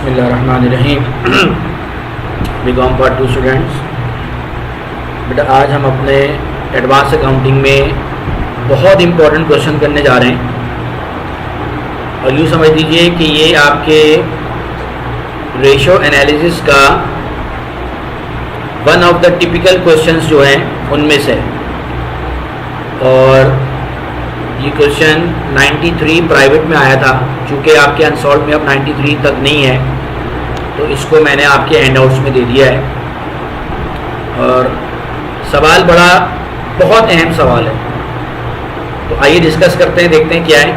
बिस्मिल्लाहिर्रहमानिर्रहीम। BCom part 2 students, बेटा आज हम अपने एडवांस अकाउंटिंग में बहुत इंपॉर्टेंट क्वेश्चन करने जा रहे हैं और यूँ समझ लीजिए कि ये आपके रेशो एनालिसिस का one of the typical questions जो हैं उनमें से। और ये क्वेश्चन 93 प्राइवेट में आया था, चूँकि आपके अनसॉल्व में अब 93 तक नहीं है तो इसको मैंने आपके हैंडआउट्स में दे दिया है। और सवाल बहुत अहम सवाल है, तो आइए डिस्कस करते हैं, देखते हैं क्या है।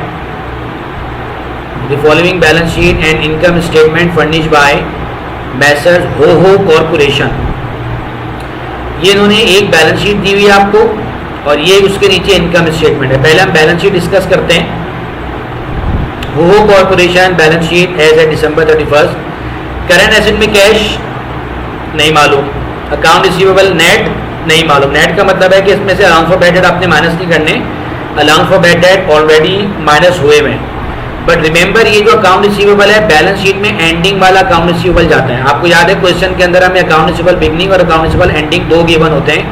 The following balance sheet and income statement furnished bye Messrs हो कॉरपोरेशन। ये इन्होंने एक बैलेंस शीट दी हुई है आपको और ये उसके नीचे इनकम स्टेटमेंट है। पहले हम बैलेंस शीट डिस्कस करते हैं। वो corporation balance sheet as a December 31। Current asset में कैश नहीं मालूम, अकाउंट रिसीवेबल नेट नहीं मालूम। नेट का मतलब है कि इसमें से अलाउंस फॉर बैड डेट आपने माइनस नहीं करने, allowance for bad debt already minus हुए में। बट रिमेंबर ये जो अकाउंट रिसीवेबल है बैलेंस शीट में एंडिंग वाला अकाउंट रिसीवेबल जाता है। आपको याद है क्वेश्चन के अंदर हमें अकाउंट रिसीवेबल बिगनिंग और अकाउंट रिसीवेबल एंडिंग दो गिवन होते हैं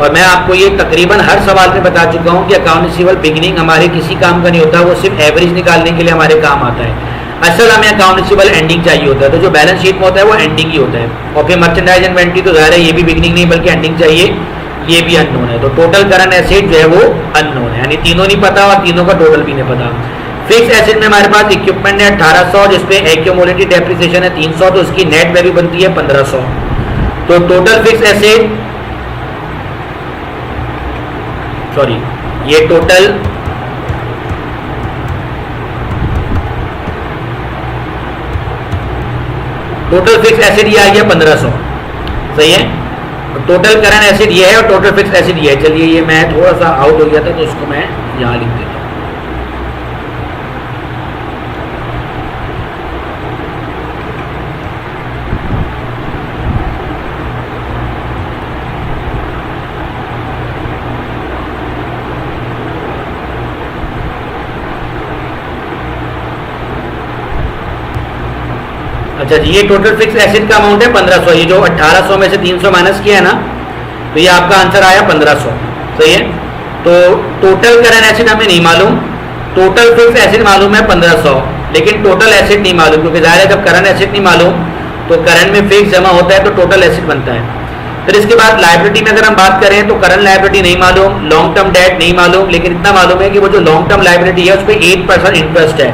और मैं आपको ये तकरीबन हर सवाल में बता चुका हूँ कि अकाउंट रिसीवेबल बिगनिंग हमारे किसी काम का नहीं होता, वो सिर्फ एवरेज निकालने के लिए हमारे काम आता है। असल हमें अकाउंट रिसीवेबल एंडिंग चाहिए होता है, तो जो बैलेंस शीट में होता है वो एंडिंग ही होता है। और फिर मर्चेंडाइज इन्वेंटरी तो ज़ाहिर है ये भी बिगनिंग नहीं बल्कि एंडिंग चाहिए, ये भी अननोन है। तो टोटल करंट एसेट जो है वो अननोन है, यानी तीनों नहीं पता और तीनों का टोटल भी नहीं पता। फिक्स एसेट में हमारे पास इक्विपमेंट है 1800, जिसपे एक्यूमुलेटेड डेप्रिसिएशन है 300, तो उसकी नेट वैल्यू बनती है 1500। तो टोटल फिक्स एसेट ये टोटल फिक्स एसेट ये आ गया 1500, सही है। टोटल करंट एसेट ये है और टोटल फिक्स एसेट ये है। चलिए ये मैं थोड़ा सा आउट हो गया था तो उसको मैं यहाँ लिख देता हूँ। अच्छा जी, ये टोटल फिक्स एसेट का अमाउंट है 1500। ये जो 1800 में से 300 माइनस किया है ना, तो ये आपका आंसर आया 1500, सही है। तो टोटल करंट एसेट हमें नहीं मालूम, टोटल फिक्स एसेट मालूम है 1500, लेकिन टोटल एसेट नहीं मालूम, क्योंकि ज़ाहिर है जब करंट एसेट नहीं मालूम तो करंट में फिक्स जमा होता है तो टोटल एसेट बनता है। फिर इसके बाद लायबिलिटी में अगर हम बात करें तो करंट लायबिलिटी नहीं मालूम, लॉन्ग टर्म डेट नहीं मालूम, लेकिन इतना मालूम है कि वो जो लॉन्ग टर्म लायबिलिटी है उस पर 8% इंटरेस्ट है।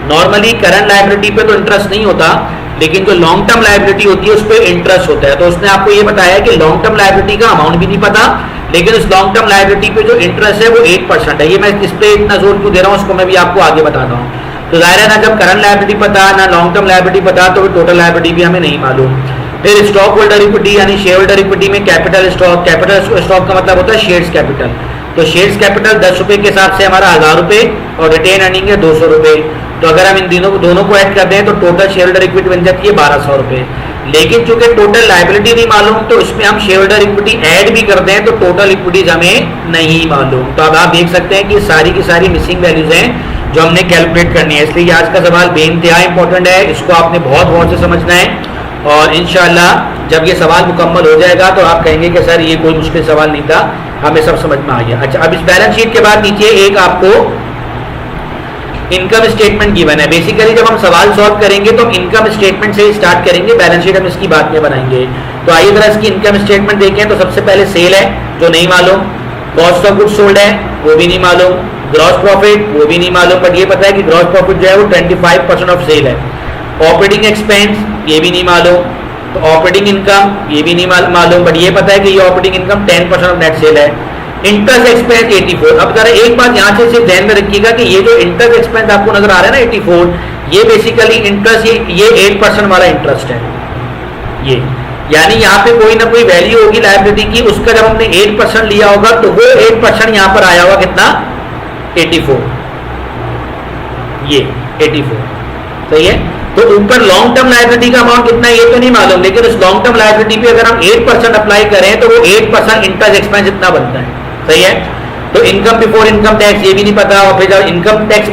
नॉर्मली करंट लायबिलिटी पे तो इंटरेस्ट नहीं होता, लेकिन जो लॉन्ग टर्म लायबिलिटी होती है उस पर इंटरेस्ट होता है। तो उसने आपको ये बताया कि लॉन्ग टर्म लायबिलिटी का अमाउंट भी नहीं पता, लेकिन उस लॉन्ग टर्म लायबिलिटी पे जो इंटरेस्ट है वो 8% है। ये मैं इस पे इतना जोर क्यों दे रहा हूँ उसको मैं भी आपको आगे बताता हूँ। तो जाहिर है ना, जब करंट लायबिलिटी पता ना लॉन्ग टर्म लायबिलिटी पता तो टोटल लायबिलिटी भी हमें नहीं मालूम। फिर स्टॉक होल्डर इक्विटी यानी शेयर होल्डर इक्विटी में कैपिटल स्टॉक का मतलब होता है शेयर्स कैपिटल। तो शेयर्स कैपिटल 10 रुपए के हिसाब से हमारा 1000 रुपए और रिटेन अर्निंग है 200 रुपए। तो अगर हम इन दोनों को ऐड कर दें तो टोटल शेयर होल्डर इक्विटी बन जाती है 1200 रुपए। लेकिन चूंकि टोटल लायबिलिटी नहीं मालूम तो इसमें हम शेयर होल्डर इक्विटी ऐड भी कर दें तो टोटल इक्विटीज हमें नहीं मालूम। तो अब आप देख सकते हैं कि सारी की सारी मिसिंग वैल्यूज हैं जो हमने कैलकुलेट करनी है। इसलिए आज का सवाल बेइंतहा इंपॉर्टेंट है, इसको आपने बहुत गौर से समझना है। और इंशाल्लाह जब ये सवाल मुकम्मल हो जाएगा तो आप कहेंगे कि सर ये कोई मुश्किल सवाल नहीं था, हमें सब समझ में आ गया। अच्छा, अब इस बैलेंस शीट के बाद नीचे एक आपको इनकम स्टेटमेंट गिवन है। बेसिकली जब हम सवाल सॉल्व करेंगे तो इनकम स्टेटमेंट से ही स्टार्ट करेंगे, बैलेंस शीट हम इसकी बाद में बनाएंगे। तो आइए जरा इसकी इनकम स्टेटमेंट देखें। तो सबसे पहले सेल है जो नहीं मालूम, कॉस्ट ऑफ गुड्स सोल्ड है वो भी नहीं मालूम, ग्रॉस प्रॉफिट वो भी नहीं मालूम, बट ये पता है कि ग्रॉस प्रॉफिट जो है वो 25% ऑफ सेल है। ऑपरेटिंग एक्सपेंस ये भी नहीं मालूम, तो ऑपरेटिंग इनकम ये भी नहीं मालूम, बट ये पता है कि ये operating income 10% of net sale है। Interest expense 84। अब जरा एक बात यहाँ से सिर्फ ध्यान में रखिएगा कि ये जो इंटरेस्ट एक्सपेंस आपको नजर आ रहा है ना 84, ये बेसिकली इंटरेस्ट ये 8% वाला इंटरेस्ट है। ये यानी यहाँ पे कोई ना कोई वैल्यू होगी लायबिलिटी की, उसका जब हमने 8% लिया होगा तो वो 8% यहाँ पर आया होगा कितना 84, ये 84, सही है। तो ऊपर लॉन्ग टर्म लायबिलिटी का अमाउंट कितना है ये तो नहीं मालूम, लेकिन उस लॉन्ग टर्म लायबिलिटी पे अगर हम 8% अप्लाई करें तो वो 8% इंटरेस्ट एक्सपेंस इतना बनता है, सही है। तो इनकम बिफोर इनकम टैक्स ये भी नहीं पता, और फिर जब इनकम टैक्स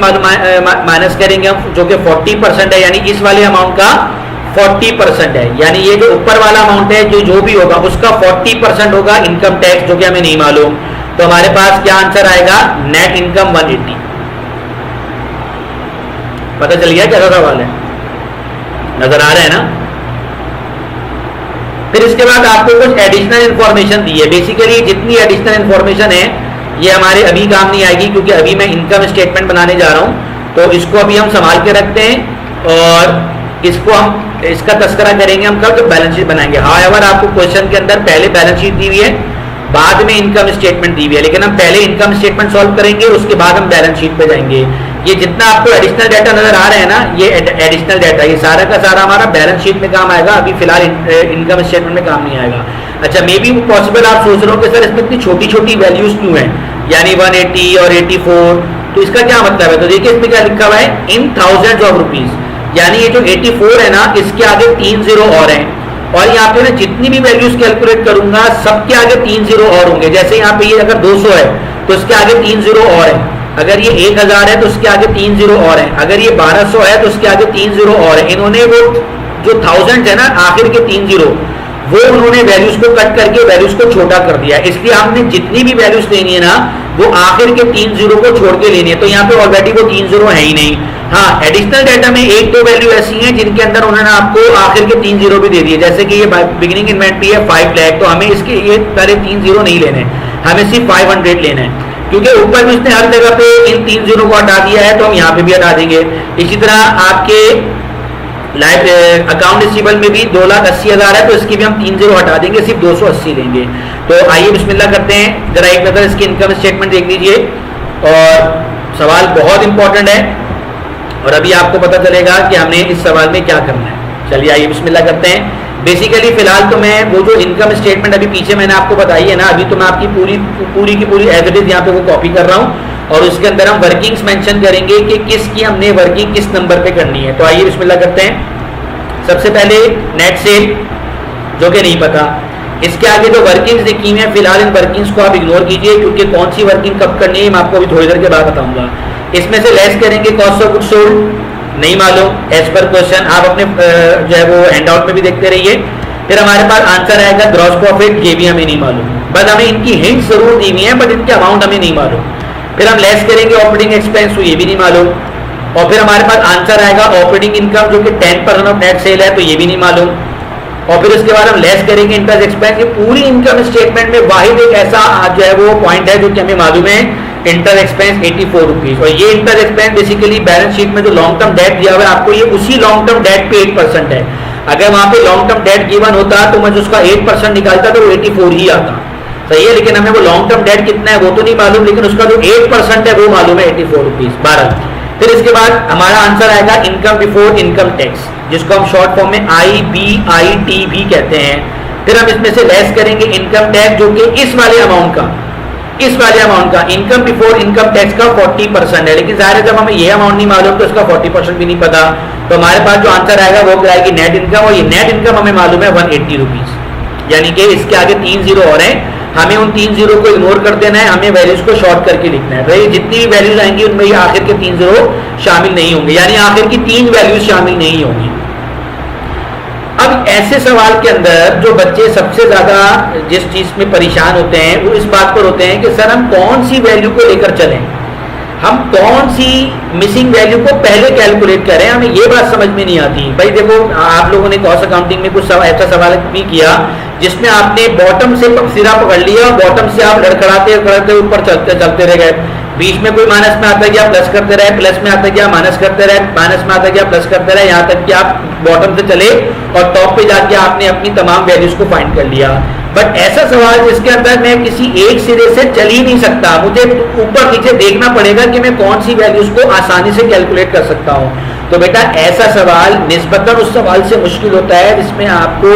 माइनस करेंगे हम जो कि 40% है, यानी इस वाले अमाउंट का 40% है, यानी ये जो ऊपर वाला अमाउंट है जो भी होगा उसका 40% होगा इनकम टैक्स, जो कि हमें नहीं मालूम। तो हमारे पास क्या आंसर आएगा? Net income 180। पता चल गया कैसा सवाल है? नजर आ रहा है ना? फिर इसके बाद आपको कुछ एडिशनल इंफॉर्मेशन दी है। बेसिकली जितनी एडिशनल इंफॉर्मेशन है ये हमारे अभी काम नहीं आएगी, क्योंकि अभी मैं इनकम स्टेटमेंट बनाने जा रहा हूं, तो इसको अभी हम संभाल के रखते हैं और इसका तस्करा करेंगे हम कल जब बैलेंस शीट बनाएंगे। हाउएवर आपको क्वेश्चन के अंदर पहले बैलेंस शीट दी हुई है, बाद में इनकम स्टेटमेंट दी हुई है, लेकिन हम पहले इनकम स्टेटमेंट सॉल्व करेंगे, उसके बाद हम बैलेंस शीट पे जाएंगे। ये जितना आपको एडिशनल डाटा नजर आ रहा है ना, ये एडिशनल डाटा, ये सारा का सारा हमारा बैलेंस शीट में काम आएगा, अभी फिलहाल इनकम स्टेटमेंट में काम नहीं आएगा। अच्छा, मे बी पॉसिबल आप सोच रहे हो कि सर इसमें इतनी छोटी छोटी वैल्यूज क्यों है, यानी 180 और 84, तो इसका क्या मतलब है? तो देखिए इसमें क्या लिखा हुआ है, इन थाउजेंड्स ऑफ रुपीज, यानी ये जो 84 है ना, इसके आगे 3 जीरो और हैं, और यहाँ पे मैं जितनी भी वैल्यूज कैलकुलेट करूंगा सबके आगे 3 जीरो और होंगे। जैसे यहाँ पे ये अगर 200 है तो इसके आगे 3 जीरो और है, अगर ये 1000 है तो उसके आगे 3 जीरो और है, अगर ये 1200 है तो उसके आगे 3 जीरो और है। इन्होंने वो जो थाउजेंड है ना, आखिर के 3 जीरो, वो उन्होंने वैल्यूज को कट करके वैल्यूज को छोटा कर दिया, इसलिए हमने जितनी भी वैल्यूज लेनी है ना वो आखिर के 3 जीरो को छोड़ के लेनी है। तो यहाँ पे ऑलरेडी वो 3 जीरो है ही नहीं। हाँ, एडिशनल डाटा में एक दो वैल्यू ऐसी हैं जिनके अंदर उन्होंने आपको आखिर के 3 जीरो भी दे दिए, जैसे कि ये बिगिनिंग इन्वेंटरी है 5 लाख, तो हमें इसके ये सारे 3 जीरो नहीं लेने, हमें सिर्फ 500 लेना है, क्योंकि ऊपर भी उसने हर जगह पे इन 3 जीरो को हटा दिया है, तो हम यहाँ पे भी हटा देंगे। इसी तरह आपके अकाउंट रिसीवेबल में भी 2,80,000 है, तो इसकी भी हम 3 जीरो हटा देंगे, सिर्फ 280 लेंगे। तो आइए बिस्मिल्लाह करते हैं, जरा एक नजर इसकी इनकम स्टेटमेंट देख लीजिए, और सवाल बहुत इंपॉर्टेंट है और अभी आपको पता चलेगा कि हमने इस सवाल में क्या करना है। चलिए आइए बिस्मिल्लाह करते हैं। बेसिकली फिलहाल तो मैं वो जो इनकम स्टेटमेंट अभी पीछे मैंने आपको बताई है ना, अभी तो मैं आपकी पूरी की पूरी एज इट इज यहाँ पे वो कॉपी कर रहा हूँ, और उसके अंदर हम वर्किंग्स मेंशन करेंगे कि किसकी हमने वर्किंग किस नंबर पे करनी है। तो आइए बिस्मिल्लाह करते हैं। सबसे पहले नेट सेल, जो कि नहीं पता, इसके आगे जो वर्किंग्स लिखी हुई है फिलहाल इन वर्किंग्स को आप इग्नोर कीजिए, क्योंकि कौन सी वर्किंग कब करनी है मैं आपको अभी थोड़ी देर के बाद बताऊंगा। इसमें से लेस करेंगे कॉस्ट ऑफ गुड्स सोल्ड, नहीं मालूम, एज पर क्वेश्चन आप अपने जो है वो हैंड आउट में भी देखते रहिए। फिर हमारे पास आंसर आएगा ग्रॉस प्रॉफिट, ये भी हमें नहीं मालूम, बस हमें इनकी हिंट जरूर दी हुई है, बट इनके अमाउंट हमें नहीं मालूम। फिर हम लेस करेंगे ऑपरेटिंग एक्सपेंस, तो ये भी नहीं मालूम। और फिर हमारे पास आंसर आएगा ऑपरेटिंग इनकम, जो कि 10% ऑफ नेट सेल है, तो ये भी नहीं मालूम। और फिर उसके बाद हम लेस करेंगे इंटरेस्ट एक्सपेंस। ये पूरी इनकम स्टेटमेंट में वाहिद एक ऐसा जो है वो पॉइंट है जो कि हमें मालूम है, इंटरेस्ट एक्सपेंस 84 रुपीज। और ये interest expense basically balance sheet में जो लॉन्ग टर्म डेट दिया हुआ है आपको, ये उसी लॉन्ग टर्म डेट पे 8% है। अगर वहां पे लॉन्ग टर्म डेट गिवन होता तो मैं उसका 8% निकालता तो वो 84 ही आता, सही है। लेकिन हमें वो लॉन्ग टर्म डेट कितना है वो तो नहीं मालूम, लेकिन उसका जो 8% है वो मालूम है, 84 रुपीज 12। फिर इसके बाद हमारा आंसर आएगा इनकम बिफोर इनकम टैक्स, जिसको हम शॉर्ट फॉर्म में IBIT भी कहते हैं। फिर हम इसमें से लेस करेंगे इनकम टैक्स, जो कि इस वाले अमाउंट का इनकम बिफोर इनकम टैक्स का 40% है, लेकिन जाहिर है जब हमें ये अमाउंट नहीं मालूम तो इसका 40% भी नहीं पता। तो हमारे पास जो आंसर आएगा वो क्या आएगी, नेट इनकम, और ये नेट इनकम हमें मालूम है 180 रुपीज, यानी कि इसके आगे 3 जीरो और हैं, हमें उन 3 जीरो को इग्नोर कर देना है, हमें वैल्यूज को शॉर्ट करके लिखना है। तो ये जितनी भी वैल्यूज आएंगी उनमें ये आखिर के 3 जीरो शामिल नहीं होंगे, यानी आखिर की 3 वैल्यूज शामिल नहीं होंगी। अब ऐसे सवाल के अंदर जो बच्चे सबसे ज्यादा जिस चीज में परेशान होते हैं वो इस बात पर होते हैं कि सर हम कौन सी वैल्यू को लेकर चलें, हम कौन सी मिसिंग वैल्यू को पहले कैलकुलेट करें, हमें ये बात समझ में नहीं आती। भाई देखो, आप लोगों ने कॉस्ट अकाउंटिंग में कुछ ऐसा सवाल भी किया जिसमें आपने बॉटम से सिरा पकड़ लिया, बॉटम से आप लड़खड़ाते ऊपर चलते रह गए, बीच में कोई माइनस में आता गया प्लस करते रहे, प्लस में आता गया माइनस करते रहे, माइनस में आता गया प्लस करते रहे, यहाँ तक कि आप बॉटम से चले और टॉप पे जाके आपने अपनी तमाम वैल्यूज को फाइंड कर लिया। बट ऐसा सवाल जिसके अंदर मैं किसी एक सिरे से चल ही नहीं सकता, मुझे ऊपर नीचे देखना पड़ेगा कि मैं कौन सी वैल्यूज को आसानी से कैलकुलेट कर सकता हूँ, तो बेटा ऐसा सवाल निस्बतन उस सवाल से मुश्किल होता है जिसमें आपको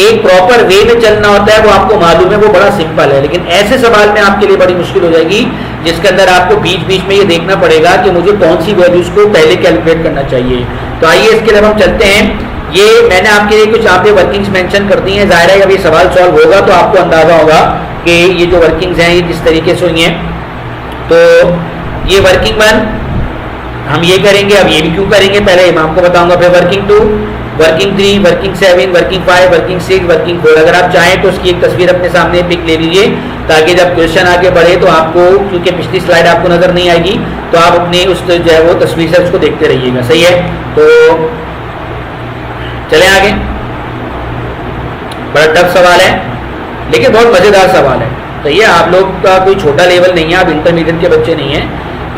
एक प्रॉपर वे में चलना होता है, वो आपको मालूम है, वो बड़ा सिंपल है। लेकिन ऐसे सवाल में आपके लिए बड़ी मुश्किल हो जाएगी जिसके अंदर आपको बीच बीच में ये देखना पड़ेगा कि मुझे कौन सी वैल्यूज को पहले कैलकुलेट करना चाहिए। तो आइए इसके लिए हम चलते हैं। ये मैंने आपके लिए कुछ यहाँ पे वर्किंग्स मेंशन कर दी हैं, जाहिर है जब ये सवाल सॉल्व होगा तो आपको अंदाजा होगा कि ये जो वर्किंग्स हैं ये किस तरीके से हुई हैं। तो ये वर्किंग 1 हम ये करेंगे, अब ये भी क्यों करेंगे पहले मैं आपको बताऊंगा। फिर working 2 working 3, working 7, working 5, working 6, working 4। अगर आप चाहें तो उसकी एक तस्वीर अपने सामने पिक ले लीजिए, ताकि जब क्वेश्चन आगे बढ़े तो आपको, क्योंकि पिछली स्लाइड आपको नजर नहीं आएगी, तो आप अपनी उस जो है वो तस्वीर से उसको देखते रहिएगा। सही है, तो चलें आगे। बड़ा टफ सवाल है लेकिन बहुत मजेदार सवाल है। तो ये आप लोग का कोई छोटा लेवल नहीं है, आप इंटरमीडिएट के बच्चे नहीं हैं,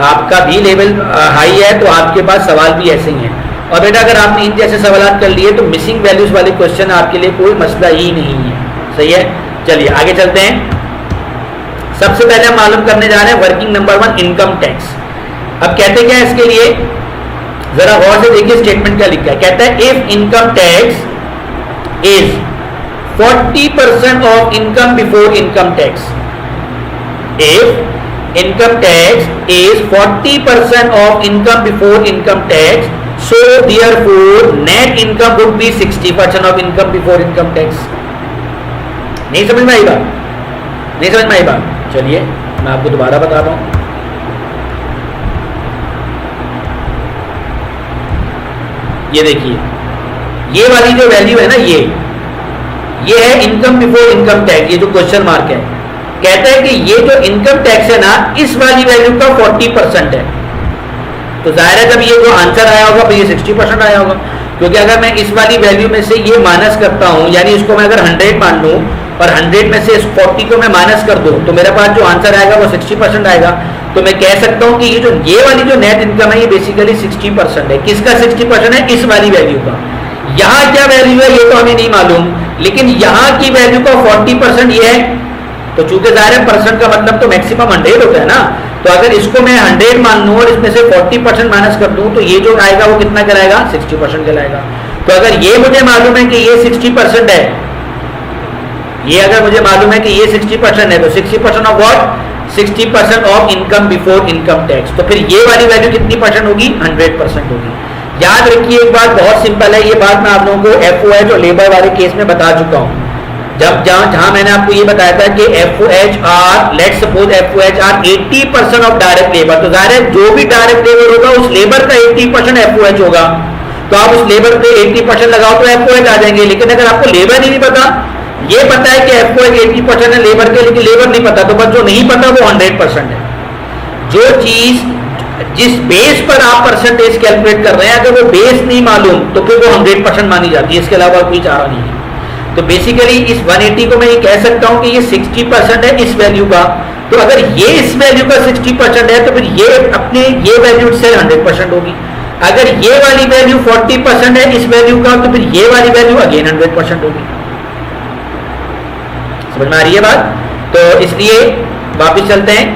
आपका भी लेवल हाई है, तो आपके पास सवाल भी ऐसे ही हैं। और बेटा अगर आपने इन जैसे सवाल कर लिए तो मिसिंग वैल्यूज वाले क्वेश्चन आपके लिए कोई मसला ही नहीं है। सही है, चलिए आगे चलते हैं। सबसे पहले हम मालूम करने जा रहे हैं वर्किंग नंबर 1 इनकम टैक्स। अब कहते क्या है इसके लिए, जरा गौर से देखिए स्टेटमेंट क्या लिखा है। कहता है if income tax is 40% of income before income tax, if income tax is 40% of income before income tax, so therefore net income would be 60% of income before income tax। नहीं समझ में आई बात? नहीं समझ में आई बात? चलिए मैं आपको दोबारा बताता हूं। ये देखिए, ये वाली जो वैल्यू है ना, ये है इनकम बिफोर इनकम टैक्स, ये जो क्वेश्चन मार्क है। कहता है कि ये जो इनकम टैक्स है ना, इस वाली वैल्यू का 40% है। तो जाहिर है जब ये जो आंसर आया होगा तो ये 60% आया होगा, क्योंकि अगर मैं इस वाली वैल्यू में से ये माइनस करता हूं, यानी इसको मैं अगर 100 मान लूं और 100 में से इस 40 को मैं माइनस कर दूं, तो मेरे पास जो आंसर आएगा वो 60% आएगा। तो मैं कह सकता हूं कि ये वाली जो नेट इनकम है ये बेसिकली 60% है। किसका 60% है? इस वाली वैल्यू का। यहाँ क्या वैल्यू है ये तो हमें नहीं मालूम, लेकिन यहाँ की वैल्यू का 40% ये है। तो चूंकि जाहिर है परसेंट का मतलब तो मैक्सिमम 100 होता है ना, तो अगर इसको मैं 100 मान लूं और इसमें से 40% माइनस कर दूं, तो ये जो आएगा वो कितना कहलाएगा? 60% कहलाएगा। तो अगर ये मुझे मालूम है कि ये 60% है, ये अगर मुझे मालूम है कि ये 60% है, तो 60% of what? 60% of income before income tax. तो फिर ये वाली वैल्यू कितनी परसेंट होगी? 100% होगी। याद रखिए एक बात बहुत सिंपल है, ये बात मैं आप लोगों को FOH और लेबर वाले केस में बता चुका हूं। जहां मैंने आपको ये बताया था कि FOH are, let's suppose FOH are 80% of direct labour, तो जाहिर है जो भी डायरेक्ट लेबर होगा उस लेबर का 80% FOH होगा। तो आप उस लेबर पे 80% लगाओ तो FOH आ जाएंगे। लेकिन अगर आपको लेबर ही नहीं पता, ये पता है कि FOH 80% है लेबर के, लेकिन लेबर नहीं पता, तो बस जो नहीं पता वो 100% है। जो चीज जिस बेस पर आप परसेंटेज कैलकुलेट कर रहे हैं, अगर वो बेस नहीं मालूम तो फिर वो 100% मानी जाती है, इसके अलावा कोई चारा नहीं है। तो बेसिकली इस 180 को मैं ये कह सकता हूं कि ये 60% है इस वैल्यू का। तो अगर ये इस वैल्यू का 60% है तो फिर ये अपने ये वैल्यू से 100% होगी। अगर ये वाली वैल्यू 40% है इस वैल्यू का, तो फिर ये वाली वैल्यू अगेन 100% होगी। समझ में आ रही है बात? तो इसलिए वापिस चलते हैं,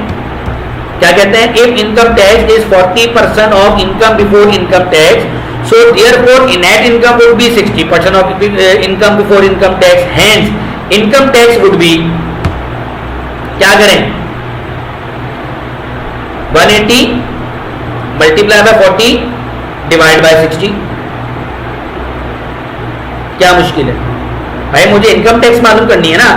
क्या कहते हैं? If income tax is 40% of income before income tax, so therefore net income would be 60% of income before income tax, hence income tax would be, क्या करें? 180 मल्टीप्लाई बाय 40 डिवाइड बाय 60। क्या मुश्किल है भाई? मुझे इनकम टैक्स मालूम करनी है ना,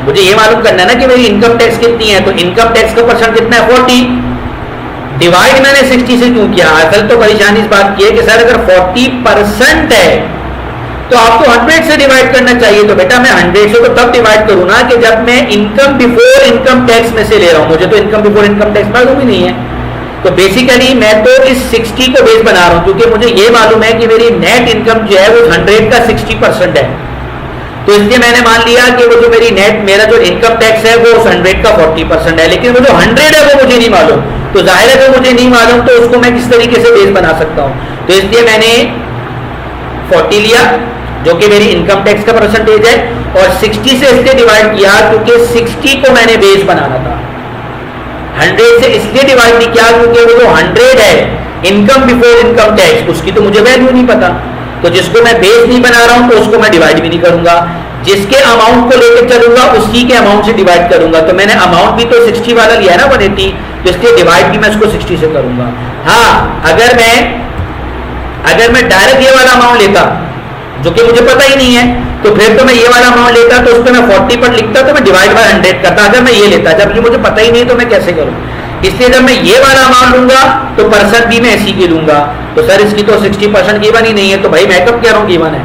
मुझे ये मालूम करना है ना कि मेरी इनकम टैक्स कितनी है। तो इनकम टैक्स का परसेंट कितना है? 40। डिवाइड मैंने 60 से क्यों किया? असल तो परेशानी इस बात की है कि सर अगर 40% है तो आपको 100 से डिवाइड करना चाहिए। तो बेटा मैं 100 से तो तब डिवाइड करूं ना कि जब मैं इनकम बिफोर इनकम टैक्स में से ले रहा हूं। मुझे तो इनकम बिफोर इनकम टैक्स मालूम ही नहीं है। तो बेसिकली मैं तो इस 60 को बेस बना रहा हूं, क्योंकि मुझे ये मालूम है कि मेरी नेट इनकम जो है वो 100 का 60% है। तो इसलिए मैंने मान लिया कि वो जो मेरी नेट, मेरा जो इनकम टैक्स है वो 100 का 40% है, लेकिन वो जो 100 है वो मुझे नहीं मालूम। तो जाहिर है जो मुझे नहीं मालूम तो उसको मैं किस तरीके से बेस बना सकता हूं? तो इसलिए मैंने 40 लिया जो कि मेरी इनकम टैक्स का परसेंटेज है, और 60 से इसलिए डिवाइड किया क्योंकि 60 को मैंने बेस बनाना था। 100 से इसलिए डिवाइड नहीं किया क्योंकि वो जो 100 है इनकम बिफोर इनकम टैक्स, उसकी तो मुझे वैल्यू नहीं पता। तो जिसको मैं बेस नहीं बना रहा हूं तो उसको मैं डिवाइड भी नहीं करूंगा। जिसके अमाउंट को लेकर चलूंगा उसी के अमाउंट से डिवाइड करूंगा। तो मैंने अमाउंट भी तो 60 वाला लिया ना 180, तो इसलिए डिवाइड भी मैं इसको 60 से करूंगा। हाँ, अगर मैं डायरेक्ट ये वाला अमाउंट लेता जो कि मुझे पता ही नहीं है, तो फिर तो मैं ये वाला अमाउंट लेता तो उस पर मैं 40 पर लिखता तो मैं डिवाइड बाय 100 करता। अगर मैं ये लेता, जब ये मुझे पता ही नहीं तो मैं कैसे करूं? इसलिए जब मैं ये वाला अमाउंट लूंगा तो परसेंट भी मैं ऐसी की लूंगा। तो सर इसकी तो 60% गिवन ही नहीं है, तो भाई मैं कब कह रहा हूँ गिवन है?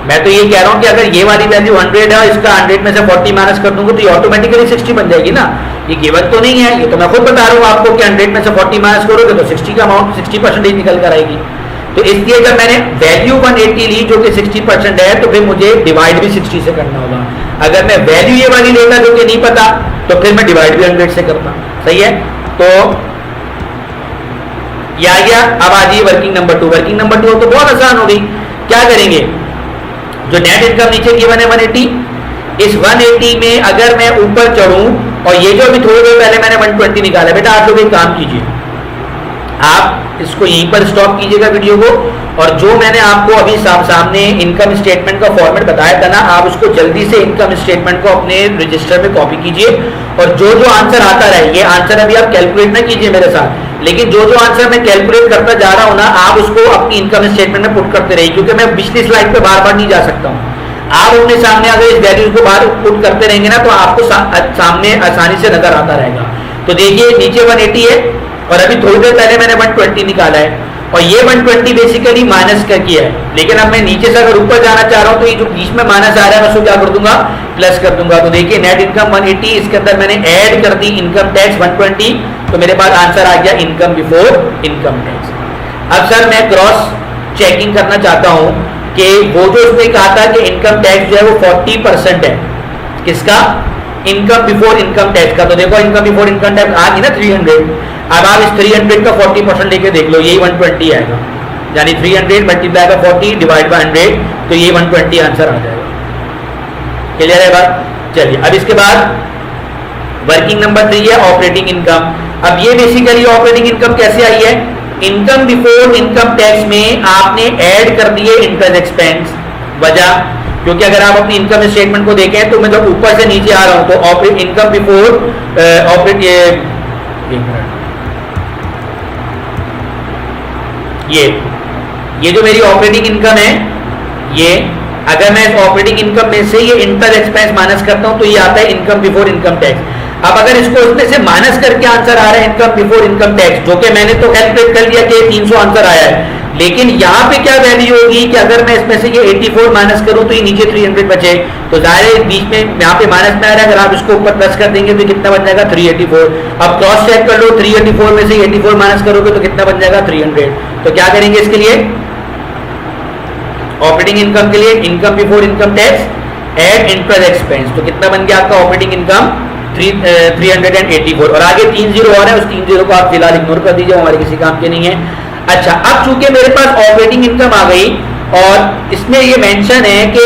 मैं तो ये कह रहा हूँ कि अगर ये वाली वैल्यू 100 है, इसका 100 में से 40 माइनस कर दूंगा तो ये ऑटोमेटिकली 60 बन जाएगी ना। ये गिवन तो नहीं है, ये तो मैं खुद बता रहा हूँ आपको कि 100 में से 40 माइनस करोगे तो 60 का अमाउंट 60% निकल कर आएगी। तो इसलिए जब मैंने वैल्यू 180 ली जो कि 60% है, तो फिर मुझे डिवाइड भी 60 से करना होगा। अगर मैं वैल्यू ये वाली लेता जो कि नहीं पता, तो फिर मैं डिवाइड भी 100 से करता। सही है, तो ये आ गया। अब आ जाइए वर्किंग नंबर 2। वर्किंग नंबर 2 तो बहुत आसान हो गई। क्या करेंगे, जो नेट इनकम नीचे गिवन है 180, इस 180 में अगर मैं ऊपर चढ़ूं, और ये जो अभी थोड़ी देर पहले मैंने 120 निकाला, बेटा आप लोग एक काम कीजिए, आप इसको यहीं पर स्टॉप कीजिएगा वीडियो को, और जो मैंने आपको अभी सामने इनकम स्टेटमेंट का फॉर्मेट बताया था ना, आप उसको जल्दी से इनकम स्टेटमेंट को अपने रजिस्टर में कॉपी कीजिए, और जो जो आंसर आता रहे, ये आंसर अभी आप कैलकुलेट ना कीजिए मेरे साथ, लेकिन जो जो आंसर मैं कैलकुलेट करता जा रहा हूं ना, आप उसको अपनी इनकम स्टेटमेंट में पुट करते रहिए, क्योंकि मैं पिछली स्लाइड पे बार बार नहीं जा सकता हूं। आप अपने सामने अगर इस वैल्यूज को बाहर पुट करते रहेंगे ना, तो आपको सामने आसानी से नजर आता रहेगा। तो देखिए नीचे 180 है, और अभी थोड़ी देर पहले मैंने 120 निकाला है, और ये 120 बेसिकली माइनस का किया है, लेकिन अब मैं नीचे से अगर ऊपर जाना चाह रहा हूं तो ये जो बीच में माइनस आ रहा है मैं उसको क्या कर दूंगा, प्लस कर दूंगा। तो देखिए नेट इनकम 180, इसके अंदर मैंने ऐड कर दी इनकम टैक्स 120, तो मेरे पास आंसर आ गया इनकम बिफोर इनकम टैक्स। अब सर मैं क्रॉस चेकिंग करना चाहता हूं कि वो जो उसने कहा था कि इनकम टैक्स जो है वो 40% है, किसका, इनकम बिफोर इनकम टैक्स का। तो देखो इनकम बिफोर इनकम टैक्स आ गई ना 300। अब आप इस 300 का 40% लेके देख लो, यही 120 आएगा, यानी 300 मल्टीप्लाई बाय 40 डिवाइड बाय 100, तो ये 120 आंसर आ जाएगा। क्लियर है बात? चलिए अब इसके बाद वर्किंग नंबर 3 है ऑपरेटिंग इनकम। अब ये बेसिकली ऑपरेटिंग इनकम कैसे आई है, इनकम बिफोर इनकम टैक्स में आपने ऐड कर दिए इंटरेस्ट एक्सपेंस। वजह, क्योंकि अगर आप अपनी इनकम स्टेटमेंट को देखें तो मैं जब ऊपर से नीचे आ रहा हूं तो ऑपरेट इनकम बिफोर ये जो मेरी ऑपरेटिंग इनकम है, ये अगर मैं इस ऑपरेटिंग इनकम में से ये इंटरेस्ट एक्सपेंस माइनस करता हूं तो ये आता है इनकम बिफोर इनकम टैक्स। अब अगर इसको इसमें से माइनस करके आंसर आ रहा है इनकम बिफोर इनकम टैक्स, जो कि मैंने तो कैलकुलेट कर लिया कि 300 आंसर आया है, लेकिन यहाँ पे क्या वैल्यू होगी कि अगर मैं इसमें से ये 84 माइनस करूं तो ये नीचे 300 बचे, तो जाहिर है बीच में यहाँ पे माइनस में आ रहा है, अगर आप इसको ऊपर प्लस कर देंगे तो कितना बन जाएगा 384। अब क्रॉस चेक कर लो, 384 में से 84 माइनस करोगे तो कितना बन जाएगा 300। तो क्या करेंगे इसके लिए, ऑपरेटिंग इनकम के लिए income before income tax and interest expense, तो कितना बन गया आपका ऑपरेटिंग इनकम 384। और आगे 3 जीरो और है, उस 3 जीरो को आप फिलहाल इग्नोर कर दीजिए, हमारे किसी काम के नहीं है। अच्छा, अब चूंकि मेरे पास ऑपरेटिंग इनकम आ गई और इसमें ये मेंशन है कि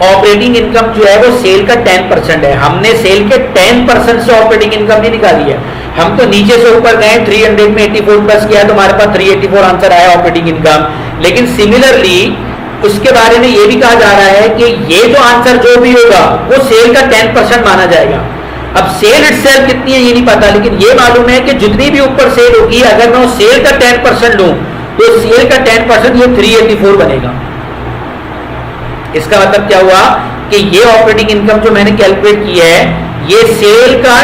ऑपरेटिंग इनकम जो है वो सेल का 10% है, हमने सेल के 10% से ऑपरेटिंग इनकम नहीं निकाली है, हम तो नीचे से ऊपर गए 300 में 84 प्लस किया तो हमारे पास 384 आंसर आया ऑपरेटिंग इनकम। लेकिन सिमिलरली उसके बारे में ये भी कहा जा रहा है कि ये जो आंसर जो भी होगा वो सेल का 10% माना जाएगा। अब सेल इटसेल्फ कितनी है ये नहीं पता, लेकिन ये मालूम है कि जितनी भी ऊपर सेल होगी अगर मैं उस सेल का 10% लूं तो सेल का 10% ये 384 बनेगा। इसका मतलब क्या हुआ कि ये ऑपरेटिंग इनकम जो मैंने कैलकुलेट की है ये सेल का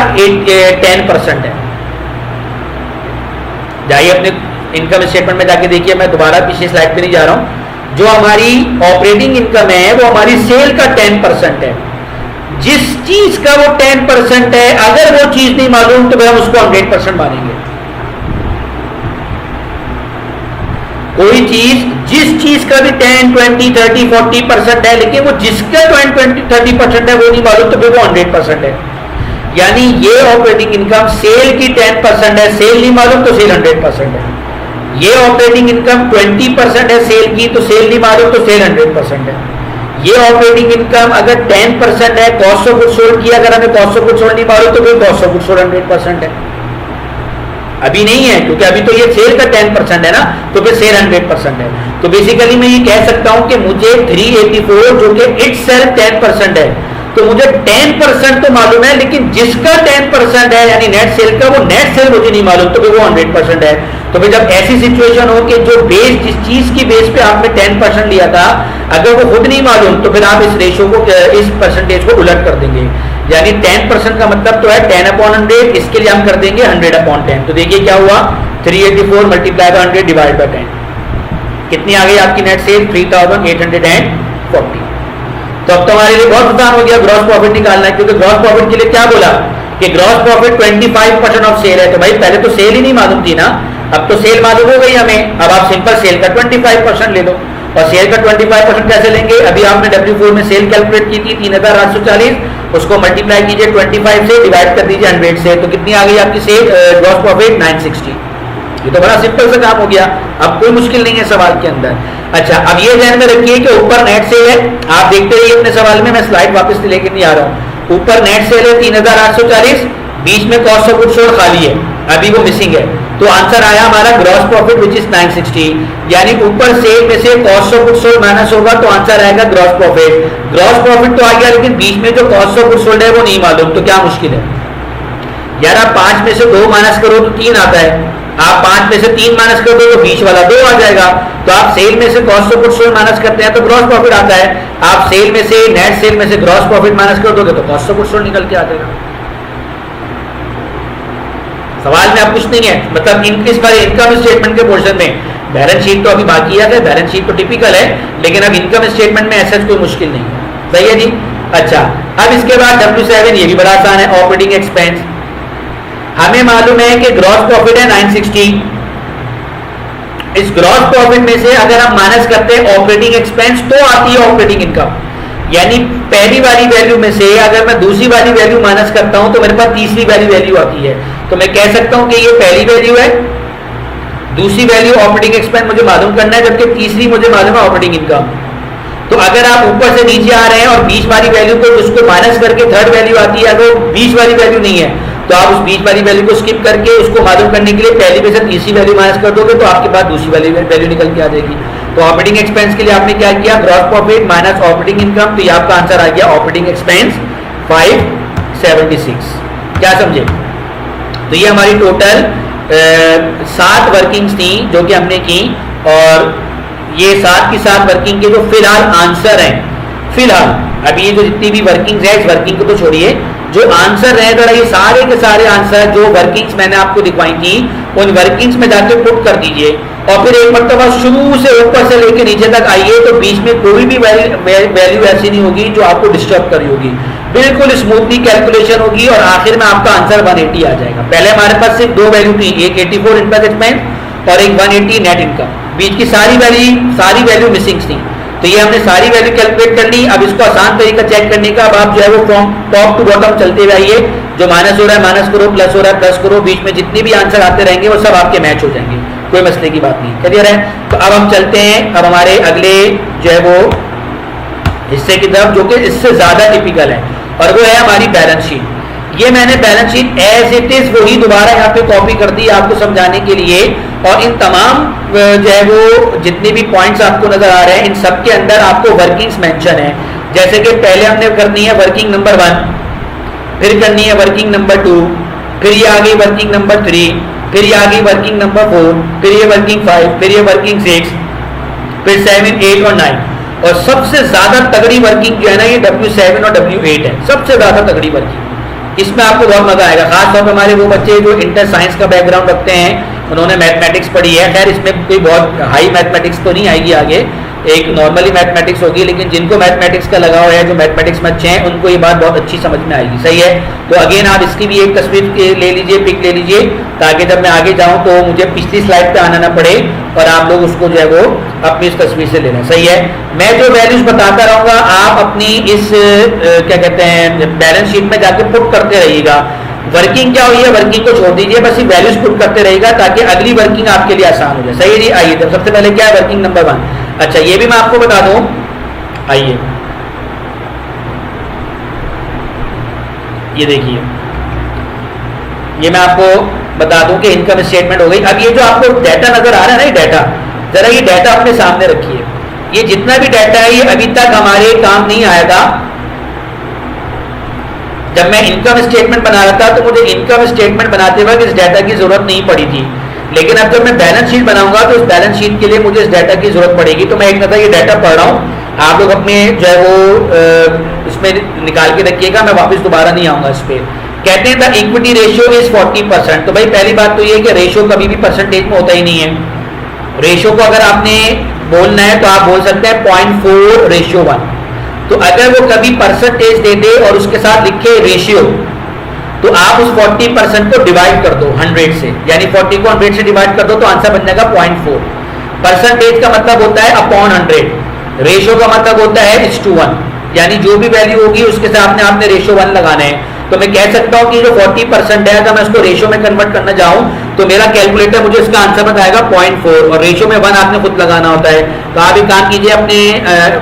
10% है। जाइए अपने इनकम स्टेटमेंट में जाके देखिए, मैं दोबारा पिछली स्लाइड पे नहीं जा रहा हूं। जो हमारी ऑपरेटिंग इनकम है वो हमारी सेल का 10% है। जिस चीज का वो 10% है, अगर वो चीज नहीं मालूम तो हम उसको 100% मानेंगे। कोई चीज, जिस चीज का भी 10, 20, 30, 40% है, लेकिन वो जिसका 20, 30% है वो नहीं मालूम तो फिर वो 100% है। यानी ये ऑपरेटिंग इनकम सेल की 10% है, सेल नहीं मालूम तो सेल 100% है। ये ऑपरेटिंग इनकम 20% है सेल की, तो सेल नहीं मालूम तो सेल 100% है। ये ऑपरेटिंग इनकम अगर 10% है, कॉस्ट ऑफ गुड्स सोल्ड की, अगर हमें कॉस्ट ऑफ गुड्स सोल्ड नहीं मालूम तो फिर कॉस्ट ऑफ गुड्स सोल्ड 100% है। अभी नहीं है क्योंकि अभी तो ये सेल का 10% है ना, तो फिर सेल 100% है। तो बेसिकली मैं ये कह सकता हूं कि मुझे 384 जो कि इटसेल्फ 10% है, तो मुझे 10% तो मालूम है, लेकिन जिसका 10% है यानी नेट सेल का, वो नेट सेल मुझे नहीं मालूम तो फिर वो 100% है। तो फिर जब ऐसी सिचुएशन हो कि जो बेस, जिस चीज की बेस पे आपने 10% लिया था, अगर वो खुद नहीं मालूम तो फिर आप इस रेशो को, इस परसेंटेज को उलट कर देंगे। यानी 10% का मतलब तो है 10/100, इसके लिए हम कर देंगे 100/10। तो देखिए क्या हुआ, 384 मल्टीप्लाई बाय 100 डिवाइड बाय 10, कितनी आ गई आपकी नेट सेल, 3840। तो अब तुम्हारे लिए बहुत आसान हो गया ग्रॉस प्रॉफिट निकालना है, क्योंकि ग्रॉस प्रॉफिट के लिए क्या बोला कि ग्रॉस प्रॉफिट 25% ऑफ सेल है। तो भाई पहले तो सेल ही नहीं मालूम थी ना, अब तो सेल मालूम हो गई हमें। अब आप सिंपल सेल का 25% ले लो, और सेल का 25% कैसे लेंगे, अभी आपने W4 में सेल कैलकुलेट की थी 3840, उसको मल्टीप्लाई कीजिए 25 से, डिवाइड कर दीजिए 100 से, तो कितनी आ गई आपकी सेल ग्रॉस प्रॉफिट 960। ये तो बड़ा सिंपल सा काम हो गया, अब कोई मुश्किल नहीं है सवाल के अंदर। अच्छा, अब ये ध्यान में रखिए कि ऊपर नेट सेल है, आप देखते रहिए अपने सवाल में, मैं स्लाइड वापस लेके नहीं आ रहा हूँ। ऊपर नेट सेल है 3840, बीच में कॉस्ट ऑफ गुड्स सोल्ड खाली है, अभी वो मिसिंग है, तो आंसर आया हमारा ग्रॉस प्रॉफिट विच इज 960, यानी ऊपर सेल में से cost of goods sold minus होगा तो आंसर आएगा ग्रॉस प्रॉफिट। ग्रॉस प्रॉफिट तो आ गया, लेकिन बीच में जो कॉस्ट ऑफ गुड्स सोल्ड है वो नहीं मालूम, तो क्या मुश्किल है यार। आप 5 में से 2 माइनस करो तो 3 आता है, आप 5 में से 3 माइनस कर दो तो बीच वाला 2 आ जाएगा। तो आप सेल में से cost of goods sold minus करते हैं तो ग्रॉस प्रॉफिट आता है, आप सेल में से नेट सेल में से ग्रॉस प्रॉफिट माइनस कर दोगे तो कॉस्ट ऑफ गुड्स सोल्ड निकल के आ जाएगा। सवाल में अब कुछ नहीं है, मतलब इंक्रीज बाय इनकम स्टेटमेंट के पोर्शन में, बैलेंस शीट तो अभी बाकी है, बैलेंस शीट तो टिपिकल है, लेकिन अब इनकम स्टेटमेंट में ऐसा कोई मुश्किल नहीं है, सही है जी। अच्छा, अब इसके बाद W7, ये भी बड़ा आसान है, ऑपरेटिंग एक्सपेंस। हमें मालूम है कि ग्रॉस प्रॉफिट है 960, इस ग्रॉस प्रॉफिट में से अगर हम माइनस करते हैं ऑपरेटिंग एक्सपेंस तो आती है ऑपरेटिंग इनकम, यानी पहली वाली वैल्यू में से अगर मैं दूसरी वाली वैल्यू माइनस करता हूं तो मेरे पास तीसरी वाली वैल्यू आती है। तो मैं कह सकता हूं कि ये पहली वैल्यू है, दूसरी वैल्यू ऑपरेटिंग एक्सपेंस मुझे मालूम करना है, जबकि तीसरी मुझे मालूम है ऑपरेटिंग इनकम। तो अगर आप ऊपर से नीचे आ रहे हैं और बीच वाली वैल्यू को उसको माइनस करके थर्ड वैल्यू आती है, अगर बीच वाली वैल्यू नहीं है तो आप उस बीच वाली वैल्यू को स्किप करके उसको मालूम करने के लिए पहली में से तीसरी वैल्यू माइनस कर दोगे तो आपके पास दूसरी वाली वैल्यू निकल के आ जाएगी। तो ऑपरेटिंग एक्सपेंस के लिए आपने क्या किया, gross profit minus operating income, तो ये आपका आंसर आ गया ऑपरेटिंग एक्सपेंस 576। क्या समझे। तो ये हमारी टोटल 7 वर्किंग्स थी जो कि हमने की, और ये 7 की 7 वर्किंग के जो फिलहाल आंसर हैं, फिलहाल अभी ये जो जितनी भी वर्किंग्स है इस वर्किंग को तो छोड़िए, जो आंसर रहे जरा ये सारे के सारे आंसर जो वर्किंग्स मैंने आपको दिखवाई थी उन वर्किंग्स में जाके पुट कर दीजिए, और फिर एक मरतबा शुरू से ऊपर से लेकर नीचे तक आइए, तो बीच में कोई भी वैल्यू ऐसी नहीं होगी जो आपको डिस्टर्ब कर रही होगी, बिल्कुल स्मूथली कैलकुलेशन होगी और आखिर में आपका आंसर 180 आ जाएगा। पहले हमारे पास सिर्फ 2 वैल्यू थी, एक 84 इंटरेस्ट एक्सपेंस और एक 180 नेट इनकम, बीच की सारी वैल्यू मिसिंग थी। तो ये हमने सारी वैल्यू कैलकुलेट कर ली। अब इसको आसान तरीका चेक करने का, अब आप जो है वो फ्रॉम टॉप टू बॉटम चलते हुए आइए, जो माइनस हो रहा है माइनस करो, प्लस हो रहा है प्लस करो, बीच में जितने भी आंसर आते रहेंगे वो सब आपके मैच हो जाएंगे, कोई मसले की बात नहीं, क्लियर है। तो अब हम चलते हैं अब हमारे अगले जो है वो हिस्से की तरफ, जो कि इससे ज्यादा टिपिकल है, और वो है हमारी बैलेंस शीट। ये मैंने balance sheet as it is वही दोबारा यहाँ पे कॉपी कर दी आपको समझाने के लिए, और इन तमाम जो है वो जितने भी पॉइंट्स आपको नजर आ रहे हैं इन सब के अंदर आपको वर्किंग्स मेंशन है। जैसे कि पहले हमने करनी है वर्किंग नंबर 1, फिर करनी है वर्किंग नंबर 2, फिर ये आ गई वर्किंग नंबर 3, फिर ये आ गई वर्किंग नंबर 4, फिर ये वर्किंग 5, फिर ये वर्किंग 6, फिर 7, 8 और 9, और सबसे ज्यादा तगड़ी वर्किंग जो है ना ये W7 और W8 है, सबसे ज्यादा तगड़ी वर्किंग। इसमें आपको बहुत मजा आएगा, खासतौर पर हमारे वो बच्चे जो इंटर साइंस का बैकग्राउंड रखते हैं, उन्होंने मैथमेटिक्स पढ़ी है। खैर इसमें कोई बहुत हाई मैथमेटिक्स तो नहीं आएगी आगे, एक नॉर्मली मैथमेटिक्स होगी, लेकिन जिनको मैथमेटिक्स का लगाव है, जो मैथमेटिक्स में अच्छे हैं, उनको ये बात बहुत अच्छी समझ में आएगी, सही है। तो अगेन आप इसकी भी एक तस्वीर ले लीजिए, पिक ले लीजिए, ताकि जब मैं आगे जाऊं तो मुझे पिछली स्लाइड पे आना ना पड़े और आप लोग उसको जो है वो अपनी इस तस्वीर से ले लें, सही है। मैं जो वैल्यूज बताता रहूंगा आप अपनी इस क्या कहते हैं बैलेंस शीट में जाके पुट करते रहिएगा। वर्किंग क्या हुई है वर्किंग को छोड़ दीजिए, बस ये वैल्यूज पुट करते रहेगा ताकि अगली वर्किंग आपके लिए आसान हो जाए, सही है जी। आइए तो सबसे पहले क्या है वर्किंग नंबर 1। अच्छा ये भी मैं आपको बता दूं, आइए ये देखिए, ये मैं आपको बता दूं कि इनकम स्टेटमेंट हो गई। अब ये जो आपको डाटा नजर आ रहा है ना, ये डाटा, जरा ये डाटा अपने सामने रखिए। ये जितना भी डाटा है ये अभी तक हमारे काम नहीं आया था। जब मैं इनकम स्टेटमेंट बना रहा था तो मुझे इनकम स्टेटमेंट बनाते वक्त इस डाटा की जरूरत नहीं पड़ी थी, लेकिन अब जब मैं बैलेंस शीट बनाऊंगा तो इस बैलेंस शीट के लिए मुझे इस डाटा की जरूरत पड़ेगी। तो मैं एक नजर ये डाटा पढ़ रहा हूँ, आप लोग अपने जो है वो इसमें में निकाल के रखिएगा, मैं वापस दोबारा नहीं आऊंगा इस पे। कहते हैं द इक्विटी रेशियो इज 40%। तो भाई पहली बात तो ये कि रेशियो कभी भी परसेंटेज में होता ही नहीं है। रेशियो को अगर आपने बोलना है तो आप बोल सकते हैं 0.4:1। तो अगर वो कभी परसेंटेज दे दे और उसके साथ लिखे रेशियो, तो आप उस 40% को डिवाइड कर दो 100 से, यानी 40 को 100 से डिवाइड कर दो तो आंसर बन जाएगा 0.4। परसेंटेज का मतलब होता है अपॉन 100, रेशियो का मतलब होता है 1:1, यानी जो भी वैल्यू होगी उसके साथ आपने रेशियो 1 लगाना है। तो मैं कह सकता हूं कि जो 40% है, अगर मैं उसको रेशियो में कन्वर्ट करना चाहूं तो मेरा कैलकुलेटर मुझे इसका आंसर बताएगा 0.4, और रेशियो में 1 आपने खुद लगाना होता है। तो आप एक काम कीजिए, अपने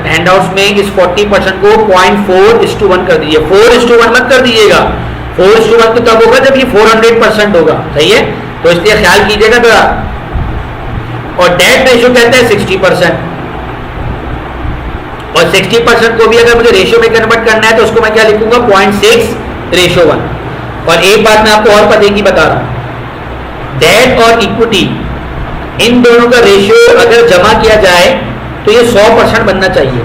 हैंडआउट्स में इस 40% को 0.4:1 कर दीजिए। 4:1 मत कर दीजिएगा, 4:1 तो तब होगा जब ये 400% होगा, सही है, तो इसलिए ख्याल कीजिएगा जरा। और डेट रेशियो कहता है 60%, और 60% को भी अगर मुझे रेशियो में कन्वर्ट करना है तो उसको मैं क्या लिखूंगा 0.6:1। और एक बात मैं आपको और पते की बता रहा हूं, डेट और इक्विटी इन दोनों का रेशियो अगर जमा किया जाए तो ये 100% बनना चाहिए।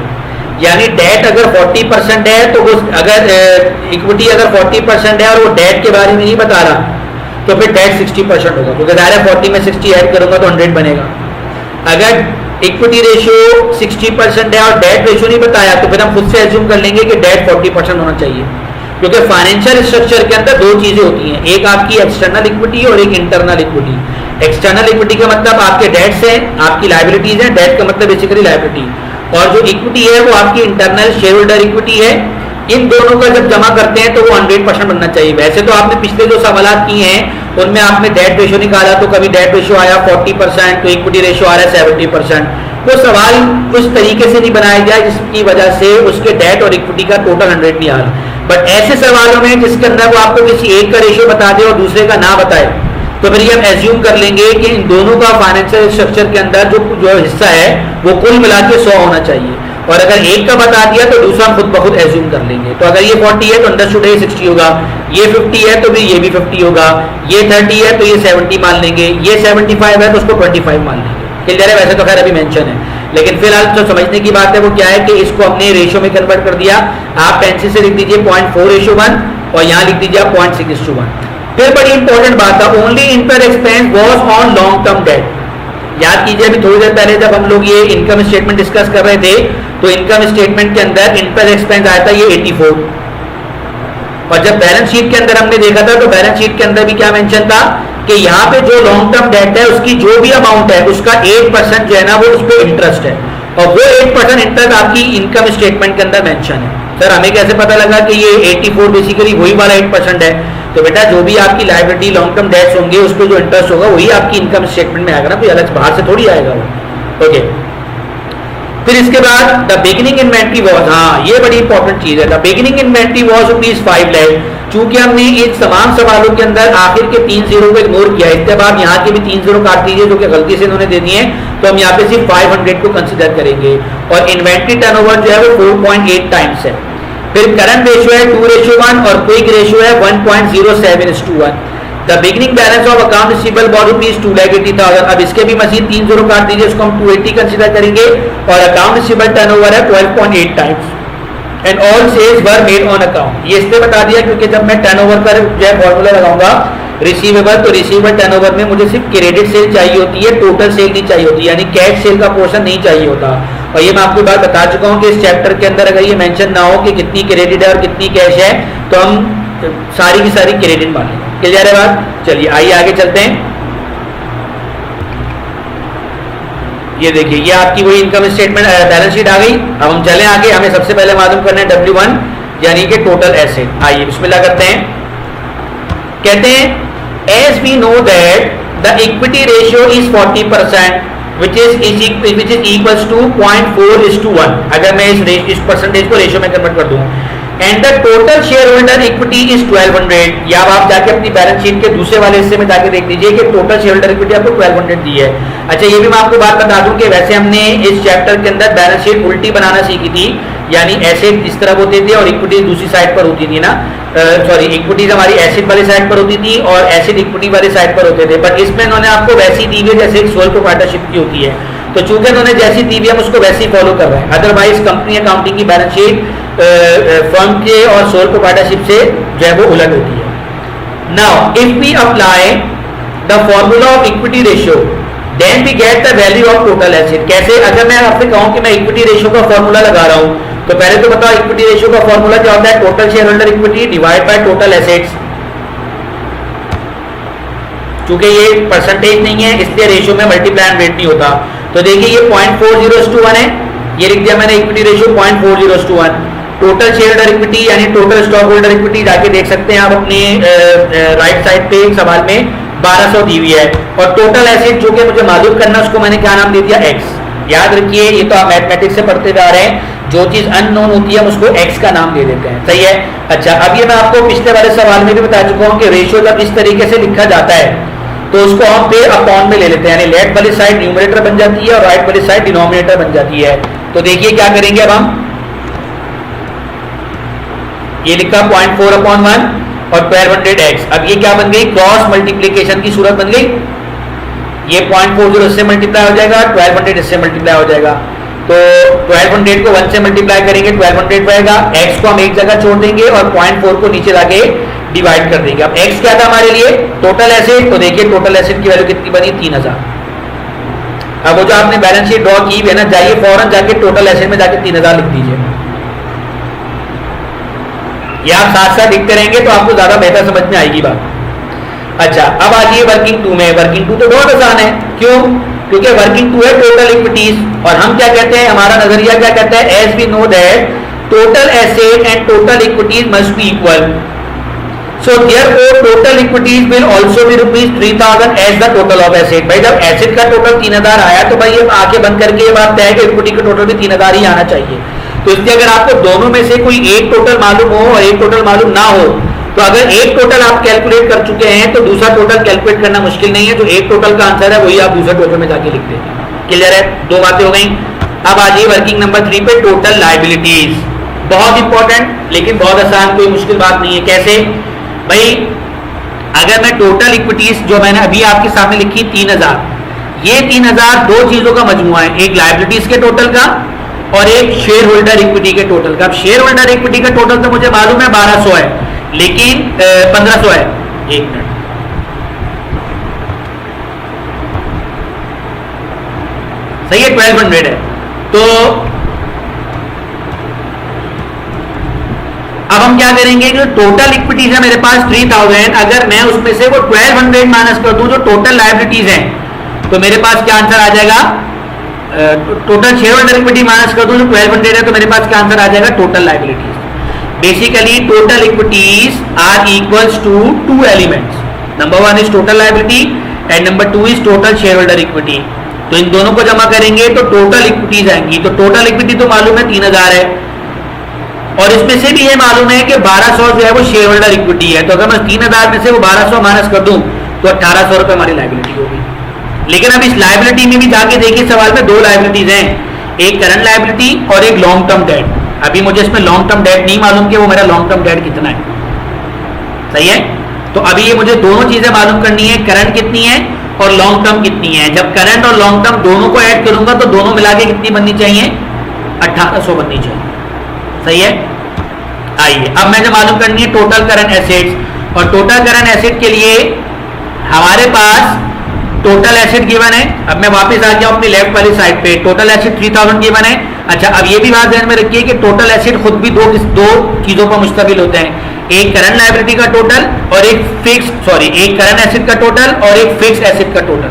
यानी डेट अगर 40% है तो वो, अगर इक्विटी अगर 40% है और वो डेट के बारे में नहीं बता रहा तो फिर डेट 60% होगा, क्योंकि ज़ाहिर है 40 में 60 ऐड करूंगा तो 100 बनेगा। अगर इक्विटी रेशियो 60% है और डेट रेशियो नहीं बताया तो फिर हम खुद से एज्यूम कर लेंगे कि डेट 40% होना चाहिए, क्योंकि फाइनेंशियल स्ट्रक्चर के अंदर दो चीजें होती हैं, एक आपकी एक्सटर्नल इक्विटी और एक इंटरनल इक्विटी। एक्सटर्नल इक्विटी का मतलब आपके डेट्स हैं, आपकी लायबिलिटीज हैं, डेट का मतलब बेसिकली लायबिलिटी, और जो इक्विटी है वो आपकी इंटरनल शेयर होल्डर इक्विटी है। इन दोनों का जब जमा करते हैं तो वो 100% बनना चाहिए। वैसे तो आपने पिछले जो सवाल किए हैं उनमें आपने डेट रेशियो निकाला तो कभी डेट रेशियो आया 40%, तो इक्विटी रेशियो आ रहा है 70%। वो सवाल उस तरीके से नहीं बनाया गया जिसकी वजह से उसके डेट और इक्विटी का टोटल 100 नहीं आ रहा। बट ऐसे सवालों में जिसके अंदर वो आपको किसी एक का रेशियो बता दे और दूसरे का ना बताए, तो फिर ये हम एज्यूम कर लेंगे कि इन दोनों का फाइनेंशियल स्ट्रक्चर के अंदर जो हिस्सा है वो कुल मिला के 100 होना चाहिए, और अगर एक का बता दिया तो दूसरा हम खुद ब खुद एज्यूम कर लेंगे। तो अगर ये 40 है तो अंडरस्टूड है 60 होगा, ये 50 है तो भी ये भी 50 होगा, ये 30 है तो ये 70 मान लेंगे, ये 75 है तो उसको 25 मान लेंगे। क्लियर है? वैसे तो खैर अभी मेंशन है, लेकिन फिलहाल जो समझने की बात है वो क्या है कि इसको हमने रेशियो में कन्वर्ट कर दिया। आप पेंसिल से लिख दीजिए 0.4:1 और यहाँ लिख दीजिए 0.6:1। फिर बड़ी इंपॉर्टेंट बात है, only interest expense was on long term date. याद कीजिए अभी थोड़ी देर पहले जब हम लोग ये इनकम स्टेटमेंट डिस्कस कर रहे थे तो इनकम स्टेटमेंट के अंदर इंटरेस्ट एक्सपेंस आया था ये 84, और जब बैलेंस शीट के अंदर हमने देखा था तो बैलेंस शीट के अंदर भी क्या मेंशन था कि यहाँ पे जो लॉन्ग टर्म डेट है उसकी जो भी अमाउंट है उसका 8% जो है ना वो उस पर इंटरेस्ट है, और वो 8% इंटरेस्ट आपकी इनकम स्टेटमेंट के अंदर मेंशन है। सर हमें कैसे पता लगा कि ये 84 बेसिकली वही वाला 8% है? तो बेटा जो भी आपकी लायबिलिटी लॉन्ग टर्म डेट्स होंगे उस पर जो इंटरेस्ट होगा वही आपकी इनकम स्टेटमेंट में आएगा ना, कोई अलग बाहर से थोड़ी आएगा वो। ओके, फिर इसके बाद द बिगिनिंग इन्वेंटरी वॉज, हाँ ये बड़ी इंपॉर्टेंट चीज है, the beginning inventory was ₹5 lakh. चूंकि हमने इन तमाम सवालों के अंदर आखिर के 3 जीरो को इग्नोर किया, इसके बाद यहाँ के भी 3 जीरो काट दीजिए जो कि गलती से इन्होंने दे दिए, तो हम यहाँ पे सिर्फ 500 को कंसिडर करेंगे, और इन्वेंटरी टर्नओवर जो है वो 4.8 टाइम्स है। फिर करंट रेशियो है 2:1 और क्विक रेशियो है 1.07:1। The beginning balance of account receivable was ₹2,80,000। अब इसके भी मजीद 3 जीरो काट दीजिए, उसको हम 280 कंसिडर करेंगे, और अकाउंट रिसीवेबल टर्नओवर है 12.8 times, and all sales were made on account. ये इसलिए बता दिया क्योंकि जब मैं टर्नओवर का जो है फॉर्मूला लगाऊंगा रिसीवेबल, तो रिसीवेबल टर्नओवर में मुझे सिर्फ क्रेडिट सेल चाहिए होती है, टोटल सेल नहीं चाहिए होती, यानी कैश सेल का पोर्शन नहीं चाहिए होता। और ये मैं आपको बात बता चुका हूँ कि इस चैप्टर के अंदर अगर ये मेंशन ना हो कि कितनी क्रेडिट है और कितनी कैश है तो हम सारी की सारी क्रेडिट मान लेंगे। क्लियर है बात? चलिए आइए आगे चलते हैं। ये देखिए ये आपकी वही इनकम स्टेटमेंट बैलेंस शीट आ गई। अब हम चलें आगे, हमें सबसे पहले मालूम करना है W1 यानी कि टोटल एसेट। आइए बिस्मिल्लाह करते हैं। कहते हैं as we know that the equity ratio is 40% which is equals to 0.4:1। अगर मैं इस परसेंटेज को रेशियो में कन्वर्ट कर दूं, and the total share holder equity is 1200। या आप जाके अपनी बैलेंस शीट के दूसरे वाले हिस्से में जाके देख लीजिए कि टोटल शेयर होल्डर इक्विटी आपको 1200 दी है। अच्छा ये भी मैं आपको बात बता दूं कि वैसे हमने इस चैप्टर के अंदर बैलेंस शीट उल्टी बनाना सीखी थी, यानी एसेट इस तरफ होते थे और इक्विटी दूसरी साइड पर होती थी ना, सॉरी इक्विटीज हमारी एसेट वाली साइड पर होती थी और एसेट इक्विटी वाली साइड पर होते थे, बट इसमें इन्होंने आपको वैसी दी हुई जैसे एक सोल प्रोप्राइटरशिप की होती है। तो तो चूंकि उन्होंने जैसी दी हुई हम उसको वैसे ही फॉलो कर रहे हैं, अदरवाइज कंपनी अकाउंटिंग की बैलेंस शीट फर्म के और सोल प्रोप्राइटरशिप से जो है वो उलट होती है। Now if we apply the formula of equity ratio then we get the value of total asset. कैसे? अगर मैं आपसे कहूं कि मैं इक्विटी रेशियो का फॉर्मूला लगा रहा हूं, तो पहले तो बताओ इक्विटी रेशियो का फॉर्मूला क्या होता है? Total share holder equity divide by total assets. क्योंकि ये परसेंटेज नहीं है इसलिए रेशियो में मल्टीप्लाई एंड वेट नहीं होता। तो देखिए ये 0.40:1 है, ये लिख दिया मैंने equity ratio 0.40:1। Total share holder equity यानी टोटल स्टॉक होल्डर इक्विटी जाके देख सकते हैं आप अपने राइट साइड पे एक सवाल में 1200 दी हुई है। और टोटल एसेट जो कि मुझे मालूम करना उसको मैंने क्या नाम दे दिया? एक्स। याद रखिए ये तो आप मैथमेटिक्स से पढ़ते हुए आ रहे हैं, जो चीज अननोन होती है हम उसको एक्स का नाम दे देते हैं। सही है। अच्छा अब ये मैं आपको पिछले वाले सवाल में भी बता चुका हूं कि रेशियो जब इस तरीके से लिखा जाता है तो उसको हम पे अपॉन में ले लेते हैं, यानी लेफ्ट वाली साइड न्यूमरेटर बन जाती है और राइट वाली साइड डिनोमिनेटर बन जाती है। तो देखिए क्या करेंगे अब हम, ये लिखा 0.4/1 और 1200x। अब ये क्या बन गई? क्रॉस मल्टीप्लीकेशन की सूरत बन गई। ये 0.40 इससे मल्टीप्लाई हो जाएगा, 1200 इससे मल्टीप्लाई हो जाएगा। तो 1200 को 1 से मल्टीप्लाई करेंगे 1200 रहेगा, x को हम एक जगह छोड़ देंगे और 0.4 को नीचे लाके डिवाइड कर देंगे। अब x क्या था हमारे लिए? Total asset. तो देखिए टोटल एसेट की वैल्यू कितनी बनी? 3000। अब वो जो आपने बैलेंस शीट ड्रॉ की है ना, जाइए फौरन जाके टोटल एसेट में जाके 3000 लिख दीजिए। ये आप साथ साथ लिखते रहेंगे तो आपको ज्यादा बेहतर समझ में आएगी बात। अच्छा अब आ जाइए वर्किंग 2 में। वर्किंग 2 तो बहुत आसान है, क्यों? क्योंकि वर्किंग 2 है टोटल इक्विटीज, और हम क्या कहते हैं, हमारा नजरिया क्या कहता है? As we know that total asset and total equities must be equal, so therefore total equities will also be ₹3000 as the total of asset. भाई जब एसेट का टोटल 3000 आया तो भाई ये आके बंद करके ये बात तय है कि इक्विटी का टोटल भी 3000 ही आना चाहिए। तो इसलिए अगर आपको दोनों में से कोई एक टोटल मालूम हो और एक टोटल मालूम ना हो, तो अगर एक टोटल आप कैलकुलेट कर चुके हैं तो दूसरा टोटल कैलकुलेट करना मुश्किल नहीं है। जो एक टोटल का आंसर है वही आप दूसरे टोटल में जाके लिख देंगे। क्लियर है? दो बातें हो गई। अब आ जाइए वर्किंग नंबर 3 पे, टोटल लायबिलिटीज। बहुत इंपॉर्टेंट लेकिन बहुत आसान, कोई मुश्किल बात नहीं है। कैसे भाई? अगर मैं टोटल इक्विटीज जो मैंने अभी आपके सामने लिखी 3000, ये 3000 दो चीजों का मजमुआ है, एक लायबिलिटीज के टोटल का और एक शेयर होल्डर इक्विटी के टोटल का। अब शेयर होल्डर इक्विटी का टोटल तो मुझे मालूम है 1200 है, लेकिन 1500 है। एक मिनट, सही है, 1200 है। तो अब हम क्या करेंगे कि टोटल इक्विटीज है मेरे पास 3000, अगर मैं उसमें से वो 1200 माइनस कर दूं जो टोटल लायबिलिटीज है, तो मेरे पास क्या आंसर आ जाएगा? Total share holder equity minus कर दूं जो 1200 है, तो मेरे पास क्या आंसर आ जाएगा? Total liabilities. Basically total equities are equals to 2 elements, number 1 is total liability and number 2 is total share holder equity. तो इन दोनों को जमा करेंगे तो टोटल इक्विटीज आएंगी। तो टोटल इक्विटी तो मालूम है 3000 है, और इसमें से भी ये मालूम है कि 1200 जो है वो शेयर होल्डर इक्विटी है। तो अगर मैं 3000 में से वो 1200 माइनस कर दूं तो 1800 रुपए हमारी लायबिलिटी होगी। लेकिन अब इस लायबिलिटी में भी जाके देखिए सवाल में 2 लायबिलिटीज हैं, एक करंट लायबिलिटी और एक लॉन्ग टर्म डेट। अभी मुझे इसमें लॉन्ग टर्म डेट नहीं मालूम कि वो मेरा लॉन्ग टर्म डेट कितना है। सही है? तो अभी ये मुझे दोनों चीजें मालूम करनी है, करंट कितनी है और लॉन्ग टर्म कितनी है। जब करंट और लॉन्ग टर्म दोनों को ऐड करूंगा तो दोनों मिला के कितनी बननी चाहिए? 1800 बननी चाहिए। सही है? आइए अब मुझे मालूम करनी है टोटल करंट एसेट्स, और टोटल करंट एसेट के लिए हमारे पास टोटल एसेट गिवन है। अब मैं वापस आ गया अपनी लेफ्ट वाली साइड पे, टोटल एसेट 3000 गिवन है। अच्छा अब ये भी बात ध्यान में रखिए कि टोटल एसेट खुद भी दो चीजों पर मुश्तमिल होते हैं, एक करंट लायबिलिटी का टोटल और एक करंट एसेट का टोटल और एक फिक्स एसेट का टोटल।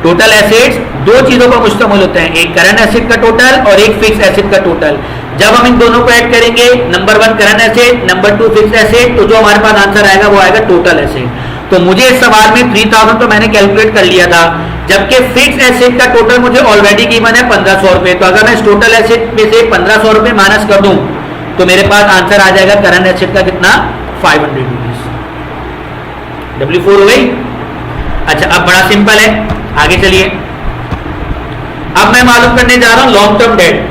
टोटल एसेट्स दो चीजों पर मुश्तमिल होते हैं, एक करंट एसेट का टोटल और एक फिक्स एसेट का टोटल। जब हम इन दोनों को ऐड करेंगे, number 1 current asset, number 2 fix asset, तो जो हमारे पास आंसर आएगा वो आएगा टोटल एसेट। तो मुझे इस सवाल में 3000 तो मैंने कैलकुलेट कर लिया था, जबकि फिक्स एसेट का टोटल मुझे ऑलरेडी कीमत है 1500 रुपए। तो अगर मैं इस टोटल एसेट में से 1500 रुपए माइनस कर दूं तो मेरे पास आंसर आ जाएगा करंट एसेट का कितना? 500 रुपीज। W4 हो गई। अच्छा अब बड़ा सिंपल है, आगे चलिए। अब मैं मालूम करने जा रहा हूं लॉन्ग टर्म डेट।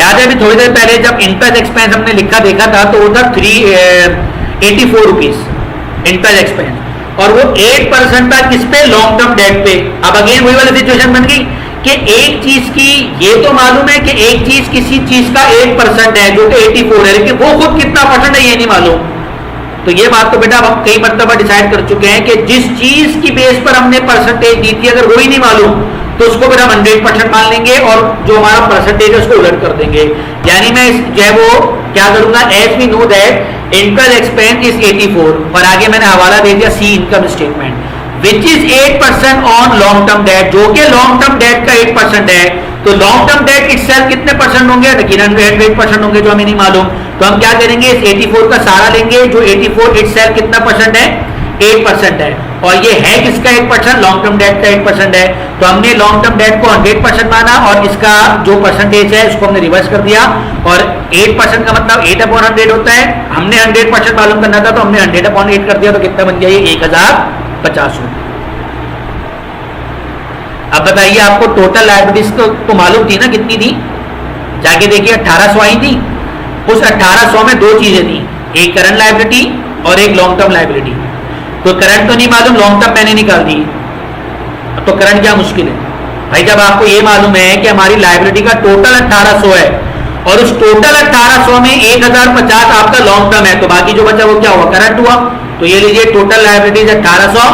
याद है अभी थोड़ी देर पहले जब इंटरेस्ट एक्सपेंस हमने लिखा देखा था तो वो था 384 रुपीज इंटरेस्ट एक्सपेंस, और वो 8% था किस पे, लॉन्ग टर्म डेट पे। अब अगेन वही वाली सिचुएशन बन गई कि एक चीज की ये तो मालूम है कि एक चीज किसी चीज का 8% है जो कि 84 है, लेकिन वो खुद कितना परसेंट है ये नहीं मालूम। तो ये बात तो बेटा हम कई मरतबा डिसाइड कर चुके हैं कि जिस चीज की बेस पर हमने परसेंटेज दी थी अगर वही नहीं मालूम तो उसको फिर हम 100% मान लेंगे और जो हमारा परसेंटेज है उसको उलट कर देंगे। यानी मैं जो है वो क्या करूंगा, as we know that interest expense is 84, और आगे मैंने हवाला दे दिया see income statement which is 8% on long term debt, जो कि लॉन्ग टर्म डेट का 8% है। तो लॉन्ग टर्म डेट इटसेल्फ कितने परसेंट होंगे, यकीन 108% होंगे जो हमें नहीं मालूम। तो हम क्या करेंगे, इस 84 का सहारा लेंगे, जो 84 इटसेल्फ कितना परसेंट है, 8% है, और ये है किसका 8%, लॉन्ग टर्म डेट का 8% है। तो हमने लॉन्ग टर्म डेट को 100% माना और इसका जो परसेंटेज है उसको हमने रिवर्स कर दिया, और 8% का मतलब 8/100 होता है। हमने 100% मालूम करना था तो हमने 100/8 कर दिया, तो कितना बन गया ये 1050 रुपये। अब बताइए आपको टोटल लायबिलिटीज तो मालूम थी ना कितनी थी, जाके देखिए 1800 आई थी। उस 1800 में दो चीजें थी, एक करंट लायबिलिटी और एक लॉन्ग टर्म लायबिलिटी। तो करंट तो नहीं मालूम, लॉन्ग टर्म मैंने निकाल दी। तो करंट क्या मुश्किल है भाई, जब आपको ये मालूम है कि हमारी लायबिलिटी का टोटल 1800 है और उस टोटल 1800 में 1050 आपका लॉन्ग टर्म है, तो बाकी जो बचा वो क्या हुआ, करंट हुआ। तो ये लीजिए total liabilities 1800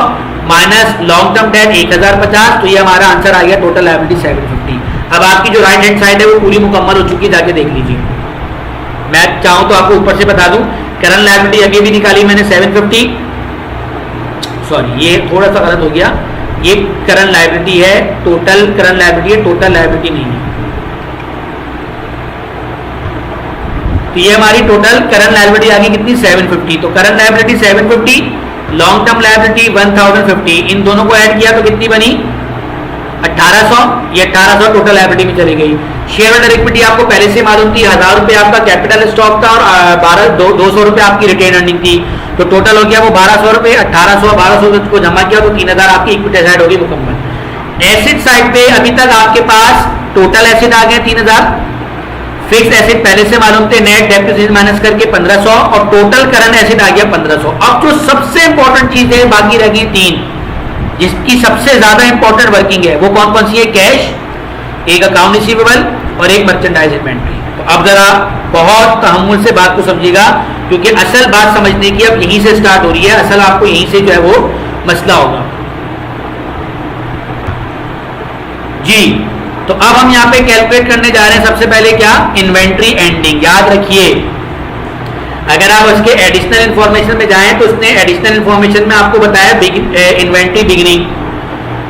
minus long term date 1050, तो ये हमारा आंसर आ गया टोटल लायबिलिटी 750। अब आपकी जो राइट हैंड साइड है वो पूरी मुकम्मल हो चुकी है, जाके देख लीजिए। मैं चाहूं तो आपको ऊपर से बता दूं, करंट लायबिलिटी अभी भी निकाली मैंने 750, सॉरी ये थोड़ा सा गलत हो गया, ये करंट लायबिलिटी है, टोटल करंट लायबिलिटी है, टोटल लायबिलिटी नहीं है। तो ये हमारी टोटल करंट लायबिलिटी आ गई कितनी, 750। तो current liability 750, long term liability 1050, इन दोनों को ऐड किया तो कितनी बनी 1800। ये 1800 टोटल लायबिलिटी में चली गई। शेयर होल्डर इक्विटी आपको पहले से मालूम थी, 1000 रुपए आपका कैपिटल स्टॉक था और 200 रुपए आपकी रिटेन अर्निंग थी। तो टोटल हो गया वो 1200 रुपए, 1800 1200 को जमा किया तो 3000 आपकी इक्विटी साइड होगी मुकम्मल। एसेट साइड पे अभी तक आपके पास टोटल एसेट आ गए 3000, फिक्स एसेट पहले से मालूम थे, नेट डेप्रिसिएशन माइनस करके 1500, और टोटल करंट एसेट आ गया 1500। अब जो सबसे इंपॉर्टेंट चीज है बाकी रह गई 3, जिसकी सबसे ज्यादा इंपॉर्टेंट वर्किंग है, वो कौन कौन सी है, कैश, एक अकाउंट रिसीवेबल और एक मर्चेंडाइज इन्वेंट्री। तो अब जरा बहुत तहम्मुल से बात को समझिएगा, क्योंकि असल बात समझने की अब यहीं से स्टार्ट हो रही है, असल आपको यहीं से जो है वो मसला होगा जी। तो अब हम यहाँ पे कैलकुलेट करने जा रहे हैं सबसे पहले क्या, इन्वेंट्री एंडिंग। याद रखिए अगर आप उसके एडिशनल इंफॉर्मेशन में जाएं तो उसने एडिशनल इंफॉर्मेशन में आपको बताया इन्वेंट्री बिगिनिंग,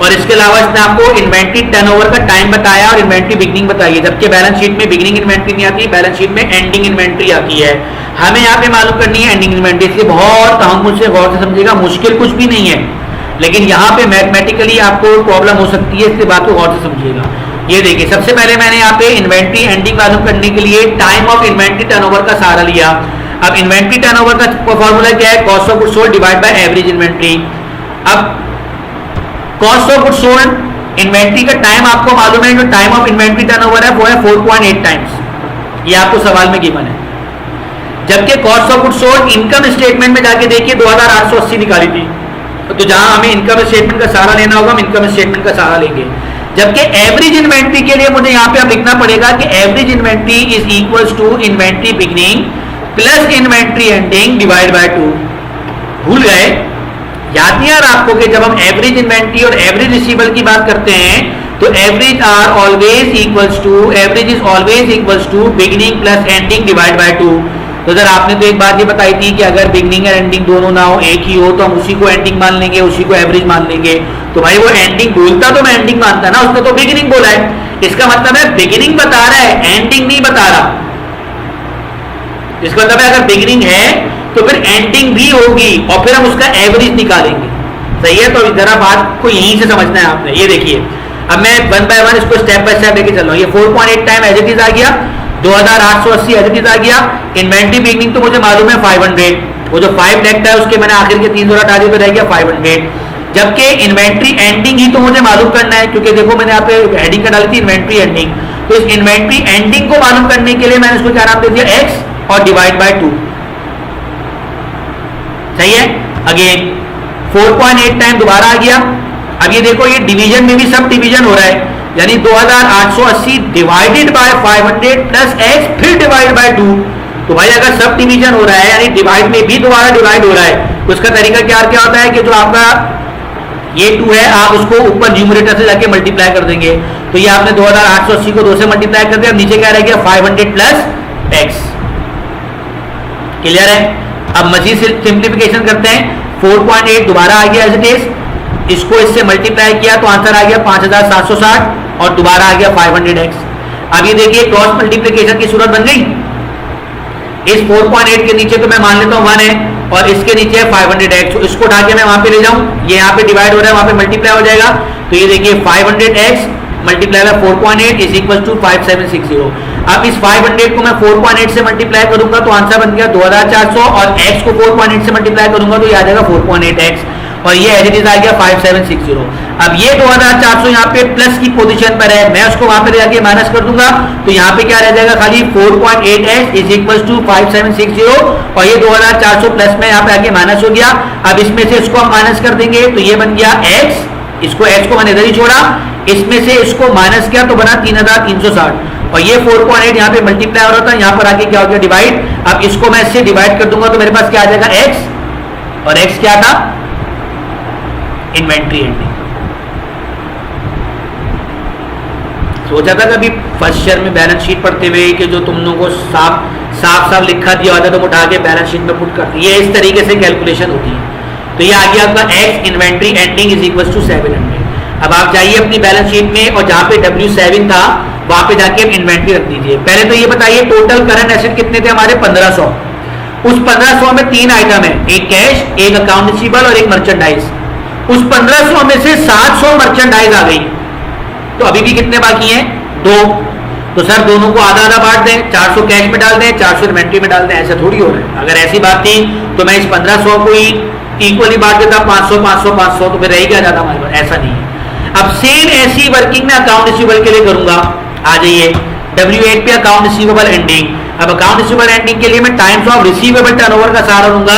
और इसके अलावा इसने आपको इन्वेंट्री टर्नओवर का टाइम बताया और इन्वेंट्री बिगिनिंग बताई है, जबकि बैलेंस शीट में बिगिनिंग इन्वेंट्री नहीं आती, बैलेंस शीट में एंडिंग इन्वेंट्री आती है। हमें यहाँ पे मालूम करनी है एंडिंग इन्वेंट्री, इसलिए बहुत तहम्मुल से गौर से समझिएगा, मुश्किल कुछ भी नहीं है, लेकिन यहाँ पे मैथमेटिकली आपको प्रॉब्लम हो सकती है, इसलिए बात को गौर से समझिएगा। ये देखिए सबसे पहले मैंने यहाँ पे इन्वेंट्री एंडिंग मालूम करने के लिए टाइम ऑफ इन्वेंट्री टर्नओवर का सहारा लिया। अब इन्वेंट्री टर्नओवर का फॉर्मूला क्या है, cost of goods sold divide by average inventory. अब cost of goods sold inventory का टाइम आपको मालूम है, जो टाइम ऑफ इन्वेंट्री टर्नओवर है वो है 4.8 टाइम्स, ये आपको सवाल में गिवन है। जबकि cost of goods sold income statement में जाके देखिए 2880 निकाली थी, तो जहां हमें इनकम स्टेटमेंट का सहारा लेना होगा हम इनकम स्टेटमेंट का सहारा लेंगे। जबकि एवरेज इन्वेंट्री के लिए मुझे यहाँ पे अब लिखना पड़ेगा कि average inventory is equals to inventory beginning plus inventory ending divide by 2। भूल गए, याद नहीं आ रहा आपको कि जब हम एवरेज इन्वेंट्री और एवरेज रिसीवेबल की बात करते हैं तो average are always equals to, average is always equals to beginning plus ending divide by 2। तो सर आपने तो एक बात ये बताई थी कि अगर बिगिनिंग और एंडिंग दोनों ना हो, एक ही हो, तो हम उसी को एंडिंग मान लेंगे, उसी को एवरेज मान लेंगे। तो भाई वो एंडिंग बोलता तो मैं एंडिंग मानता ना, उसने तो बिगिनिंग बोला है, इसका मतलब है बिगिनिंग बता रहा है, एंडिंग नहीं बता रहा। इसका मतलब है अगर बिगिनिंग है तो फिर एंडिंग भी होगी और फिर हम उसका एवरेज निकालेंगे, सही है। तो जरा बात को यहीं से समझना है आपने। ये देखिए अब मैं 1 बाय 1 इसको स्टेप बाय स्टेप लेके चल रहा हूँ। ये 4.8 टाइम एज इट इज आ गया, 2880 एज इट इज आ गया। इन्वेंट्री बिगिनिंग तो मुझे मालूम है 500, वो जो 5 लाख था उसके मैंने आखिर के 3 हटा दिए तो रह गया 500। जबकि इन्वेंट्री एंडिंग ही तो मुझे मालूम करना है, क्योंकि देखो मैंने यहाँ पे हेडिंग का डाली थी इन्वेंट्री एंडिंग, तो इस इन्वेंट्री एंडिंग को मालूम करने के लिए मैंने इसको क्या नाम दे दिया, x और डिवाइड बाय 2। सही है। अगेन 4.8 टाइम दोबारा आ गया। अब ये देखो ये डिवीजन में भी सब डिवीजन हो रहा है, यानी 2880 डिवाइडेड बाय 500 प्लस x फिर डिवाइड बाय 2। तो भाई अगर सब डिवीजन हो रहा है यानी डिवाइड में भी दोबारा डिवाइड हो रहा है, तो उसका तरीका क्या होता है कि जो आपका ये 2 है आप उसको ऊपर न्यूमरेटर से जाके मल्टीप्लाई कर देंगे। तो ये आपने 2880 को 2 से मल्टीप्लाई कर दिया, नीचे क्या रह गया 500 प्लस x। क्लियर है। अब मजीद सिंप्लीफिकेशन करते हैं। 4.8 दोबारा आ गया एज इट इज, इसको इससे मल्टीप्लाई किया तो आंसर आ गया 5760 और दोबारा आ गया 500x। अब ये देखिए क्रॉस मल्टीप्लिकेशन की सूरत बन गई। इस 4.8 के नीचे तो मैं मान लेता हूं 1 है और इसके नीचे है 500x, तो इसको उठा के मैं वहां पे ले जाऊं, ये यहाँ पे डिवाइड हो रहा है वहां पे मल्टीप्लाई हो जाएगा। तो ये देखिए 500x multiply by 4.8 is equal to 5760। अब इस 500 को मैं 4.8 से मल्टीप्लाई करूंगा तो आंसर बन गया 2400 और x को 4.8 से मल्टीप्लाई करूंगा तो ये आ जाएगा 4.8x और ये एज इट इज आ गया 5760। अब ये 2400 यहाँ पे प्लस की पोजीशन पर है, मैं उसको वहां पे जाके माइनस कर दूंगा तो यहाँ पे क्या रह जाएगा खाली 4.8x इज इक्वल टू 5760 और ये 2400 प्लस में यहाँ पे आके माइनस हो गया। अब इसमें से इसको हम माइनस कर देंगे तो ये बन गया x, इसको x को मैंने इधर ही छोड़ा, इसमें से इसको माइनस किया तो बना 3360 और ये 4.8 यहाँ पे मल्टीप्लाई हो रहा था, यहाँ पर आके क्या हो गया डिवाइड। अब इसको मैं इससे डिवाइड कर दूंगा तो मेरे पास क्या आ जाएगा x और x क्या था इन्वेंट्री एंडिंग। सोचा था कभी फर्स्ट ईयर में बैलेंस शीट पढ़ते हुए कि जो तुम लोगों को साफ लिखा दिया होता है तो उठा के बैलेंस शीट में पुट करते, ये इस तरीके से कैलकुलेशन होती है। तो ये आ गया आपका x inventory ending is equal to 700। अब आप जाइए अपनी बैलेंस शीट में और जहां पे W7 था वहां पे जाके इन्वेंट्री रख दीजिए। पहले तो ये बताइए टोटल करंट एसेट कितने थे हमारे 1500। उस 1500 में 3 आइटम है, एक कैश, एक अकाउंट रिसीवेबल और एक मर्चेंडाइज। उस 1500 में से 700 मर्चेंडाइज आ गई, तो अभी भी कितने बाकी हैं 2। तो सर दोनों को आधा आधा बांट दें, 400 कैश में डाल दें, 400 इन्वेंट्री में डाल दें, ऐसा थोड़ी हो रहा है। अगर ऐसी बात थी तो मैं इस 1500 को ही इक्वली बांट देता 500 500 500 तो फिर रह क्या जाता हमारे पास, ऐसा नहीं है। अब सेम ऐसी वर्किंग में अकाउंट रिसीवेबल के लिए करूंगा। आ जाइए W8 पे अकाउंट रिसीवेबल एंडिंग। अब अकाउंट रिसीवेबल एंडिंग के लिए मैं टाइम्स ऑफ रिसीवेबल टर्नओवर का सहारा लूंगा,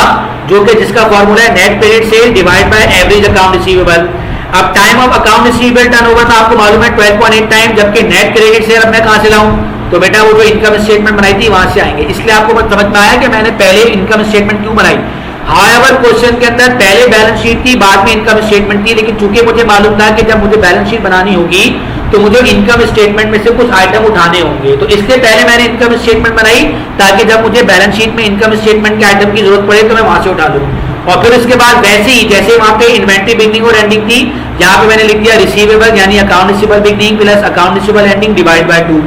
जो कि जिसका फॉर्मूला है net credit sale divide by average account receivable. अब time of account receivable turnover तो आपको मालूम है 12.8 टाइम, जबकि नेट क्रेडिट सेल अब मैं कहां से लाऊं, तो बेटा वो जो इनकम स्टेटमेंट बनाई थी वहां से आएंगे। इसलिए आपको समझ में आया कि मैंने पहले इनकम स्टेटमेंट क्यों बनाई। हाउएवर क्वेश्चन के अंदर पहले बैलेंस शीट थी बाद में इनकम स्टेटमेंट थी, लेकिन चूंकि मुझे मालूम था कि जब मुझे बैलेंस शीट बनानी होगी तो मुझे इनकम स्टेटमेंट में से कुछ आइटम उठाने होंगे, तो इसलिए पहले मैंने इनकम स्टेटमेंट बनाई ताकि जब मुझे बैलेंस शीट में इनकम स्टेटमेंट के आइटम की जरूरत पड़े तो मैं वहां से उठा लूं। और फिर उसके बाद वैसे ही जैसे वहां पे इन्वेंट्री बिगनिंग और एंडिंग थी, यहाँ पे मैंने लिख दिया रिसीवेबल यानी account receivable beginning plus account receivable ending divide by 2।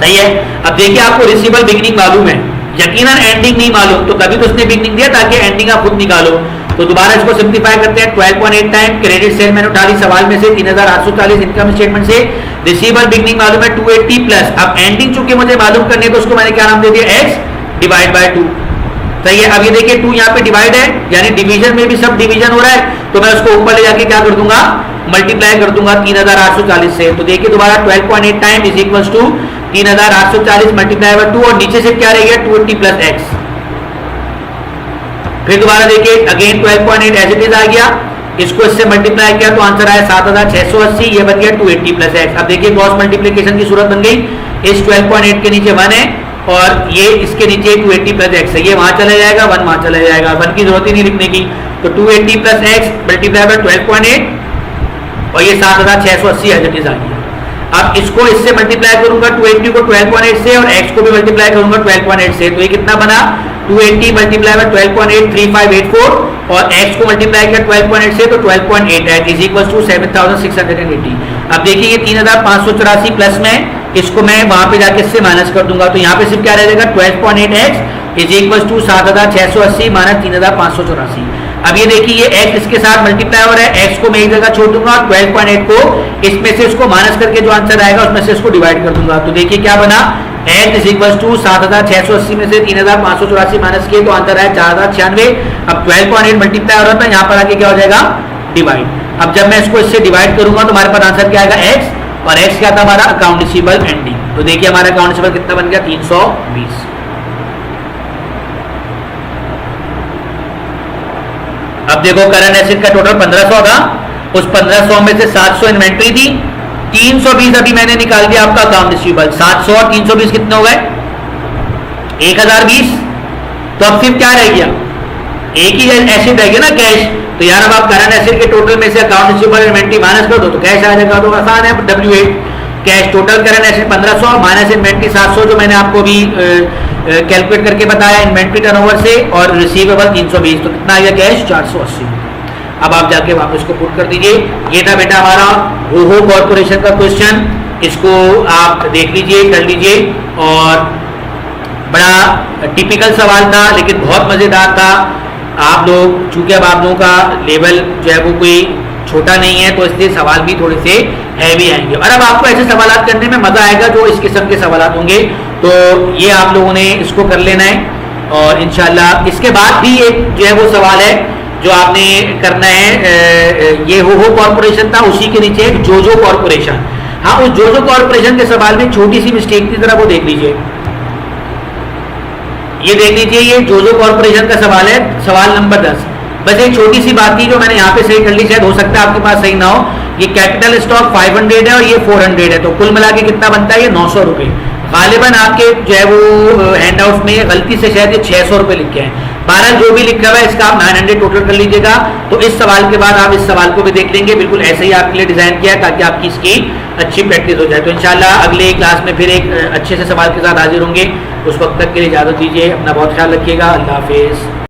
सही है। अब देखिए आपको रिसीवेबल बिगनिंग मालूम है, यकीनन एंडिंग नहीं मालूम, तो कभी तो उसने बिगनिंग दिया ताकि एंडिंग आप खुद निकालो। तो दोबारा इसको सिंप्लीफाई करते हैं। 12.8 टाइम क्रेडिट सेल मैंने उठा ली सवाल में से 3840 इनकम स्टेटमेंट से, रिसीवेबल बिगनिंग मालूम है 280 प्लस, अब एंडिंग चूंकि मुझे मालूम करनी है तो उसको मैंने क्या नाम दे दिया x डिवाइड बाय 2। सही है। अब ये देखिए 2 यहाँ पे डिवाइड है यानी डिवीजन में भी सब डिवीजन हो रहा है, तो मैं उसको ऊपर ले जाके क्या कर दूंगा मल्टीप्लाई कर दूंगा 3840 से। तो देखिए दोबारा 12.8 time is equal to 3840 multiply by 2 और नीचे से क्या रह गया 280 प्लस x। फिर दोबारा देखिए अगेन 12.8 एज इट इज आ गया, इसको इससे मल्टीप्लाई किया तो आंसर आया 7680, ये बन गया 280 प्लस x। अब देखिए क्रॉस मल्टीप्लिकेशन की सूरत बन गई, इस 12.8 के नीचे 1 है और ये इसके नीचे 280 प्लस x है, ये वहां चला जाएगा 1 वहां चला जाएगा, 1 की जरूरत ही नहीं लिखने की। तो 280 प्लस x मल्टीप्लाई बाय 12.8 और ये 7680 एज इट इज आ गया। अब इसको इससे मल्टीप्लाई करूंगा 280 को 12.8 से और x को भी मल्टीप्लाई करूंगा 12.8 से, तो ये कितना बना 280 मल्टीप्लाई बाय 12.8 3584 और x को मल्टीप्लाई किया 12.8 से तो 12.8 इज इक्वल टू 7680। अब देखिए ये 3584 प्लस में इसको मैं वहां पे जाके इससे माइनस कर दूंगा, तो यहाँ पे सिर्फ क्या रह जाएगा 12.8x is equal to 7680 minus 3584। अब ये देखिए ये x इसके साथ मल्टीप्लाई हो रहा है, x को मैं एक जगह छोड़ दूंगा और 12.8 को इसमें से इसको माइनस करके जो आंसर आएगा उसमें से इसको डिवाइड कर दूंगा। तो देखिए क्या बना x इज इक्वल टू 7680 में से 3584 माइनस किए तो आंसर आया 4096। अब 12.8 मल्टीप्लाई हो रहा था, यहाँ पर आके क्या हो जाएगा डिवाइड। अब जब मैं इसको इससे डिवाइड करूंगा तो हमारे पास आंसर क्या आएगा x और एक्स क्या था हमारा अकाउंट रिसीवेबल एंडिंग। तो देखिए हमारा अकाउंट रिसीवेबल कितना बन गया 320। अब देखो करंट एसेट का टोटल 1500 था, उस 1500 में से 700 इन्वेंट्री थी, 320 अभी मैंने निकाल दिया आपका अकाउंट रिसीवेबल। 700 और 320 कितने हो गए 1020। तो अब सिर्फ क्या रह गया, एक ही एसेट रह गया ना कैश। तो यार अब आप करंट एसेट के टोटल में से अकाउंट रिसीवेबल इन्वेंट्री माइनस कर दो तो कैश आ जाएगा। तो आसान है, W8 cash total current asset 1500 minus inventory 700 जो मैंने आपको भी कैलकुलेट करके बताया इन्वेंट्री टर्नओवर से, और रिसीवेबल 320, तो कितना आ गया कैश 480। अब आप जाके वापस इसको पुट कर दीजिए। ये था बेटा हमारा ओहो कॉर्पोरेशन का क्वेश्चन, इसको आप देख लीजिए, कर लीजिए। और बड़ा टिपिकल सवाल था लेकिन बहुत मजेदार था। आप लोग चूंकि अब आप लोगों का लेवल जो है वो कोई छोटा नहीं है तो इसलिए सवाल भी थोड़े से हैवी आएंगे, और अब आपको ऐसे सवाल करने में मजा आएगा जो इस किस्म के सवाल होंगे। तो ये आप लोगों ने इसको कर लेना है, और इंशाल्लाह इसके बाद भी एक जो है वो सवाल है जो आपने करना है। ये हो कॉर्पोरेशन था, उसी के नीचे एक जोजो कॉर्पोरेशन। हाँ, उस जोजो कॉर्पोरेशन के सवाल में छोटी सी मिस्टेक थी, जरा वो देख लीजिए। ये देख लीजिए, ये जोजो कॉर्पोरेशन का सवाल है, सवाल नंबर 10। बस एक छोटी सी बात थी जो मैंने यहाँ पे सही कर ली, शायद हो सकता है आपके पास सही ना हो। ये कैपिटल स्टॉक 500 है और ये 400 है, तो कुल मिला के कितना बनता है ये 900 रुपये। गालिबन आपके जो है वो हैंड आउट में गलती से शायद ये 600 रुपये लिखे हैं। 12 जो भी लिखा हुआ है इसका आप 900 टोटल कर लीजिएगा। तो इस सवाल के बाद आप इस सवाल को भी देख लेंगे, बिल्कुल ऐसे ही आपके लिए डिजाइन किया है ताकि आपकी इसकी अच्छी प्रैक्टिस हो जाए। तो इंशाल्लाह अगले क्लास में फिर एक अच्छे से सवाल के साथ हाजिर होंगे। उस वक्त तक के लिए इजाजत दीजिए, अपना बहुत ख्याल रखिएगा। अल्लाह हाफिज़।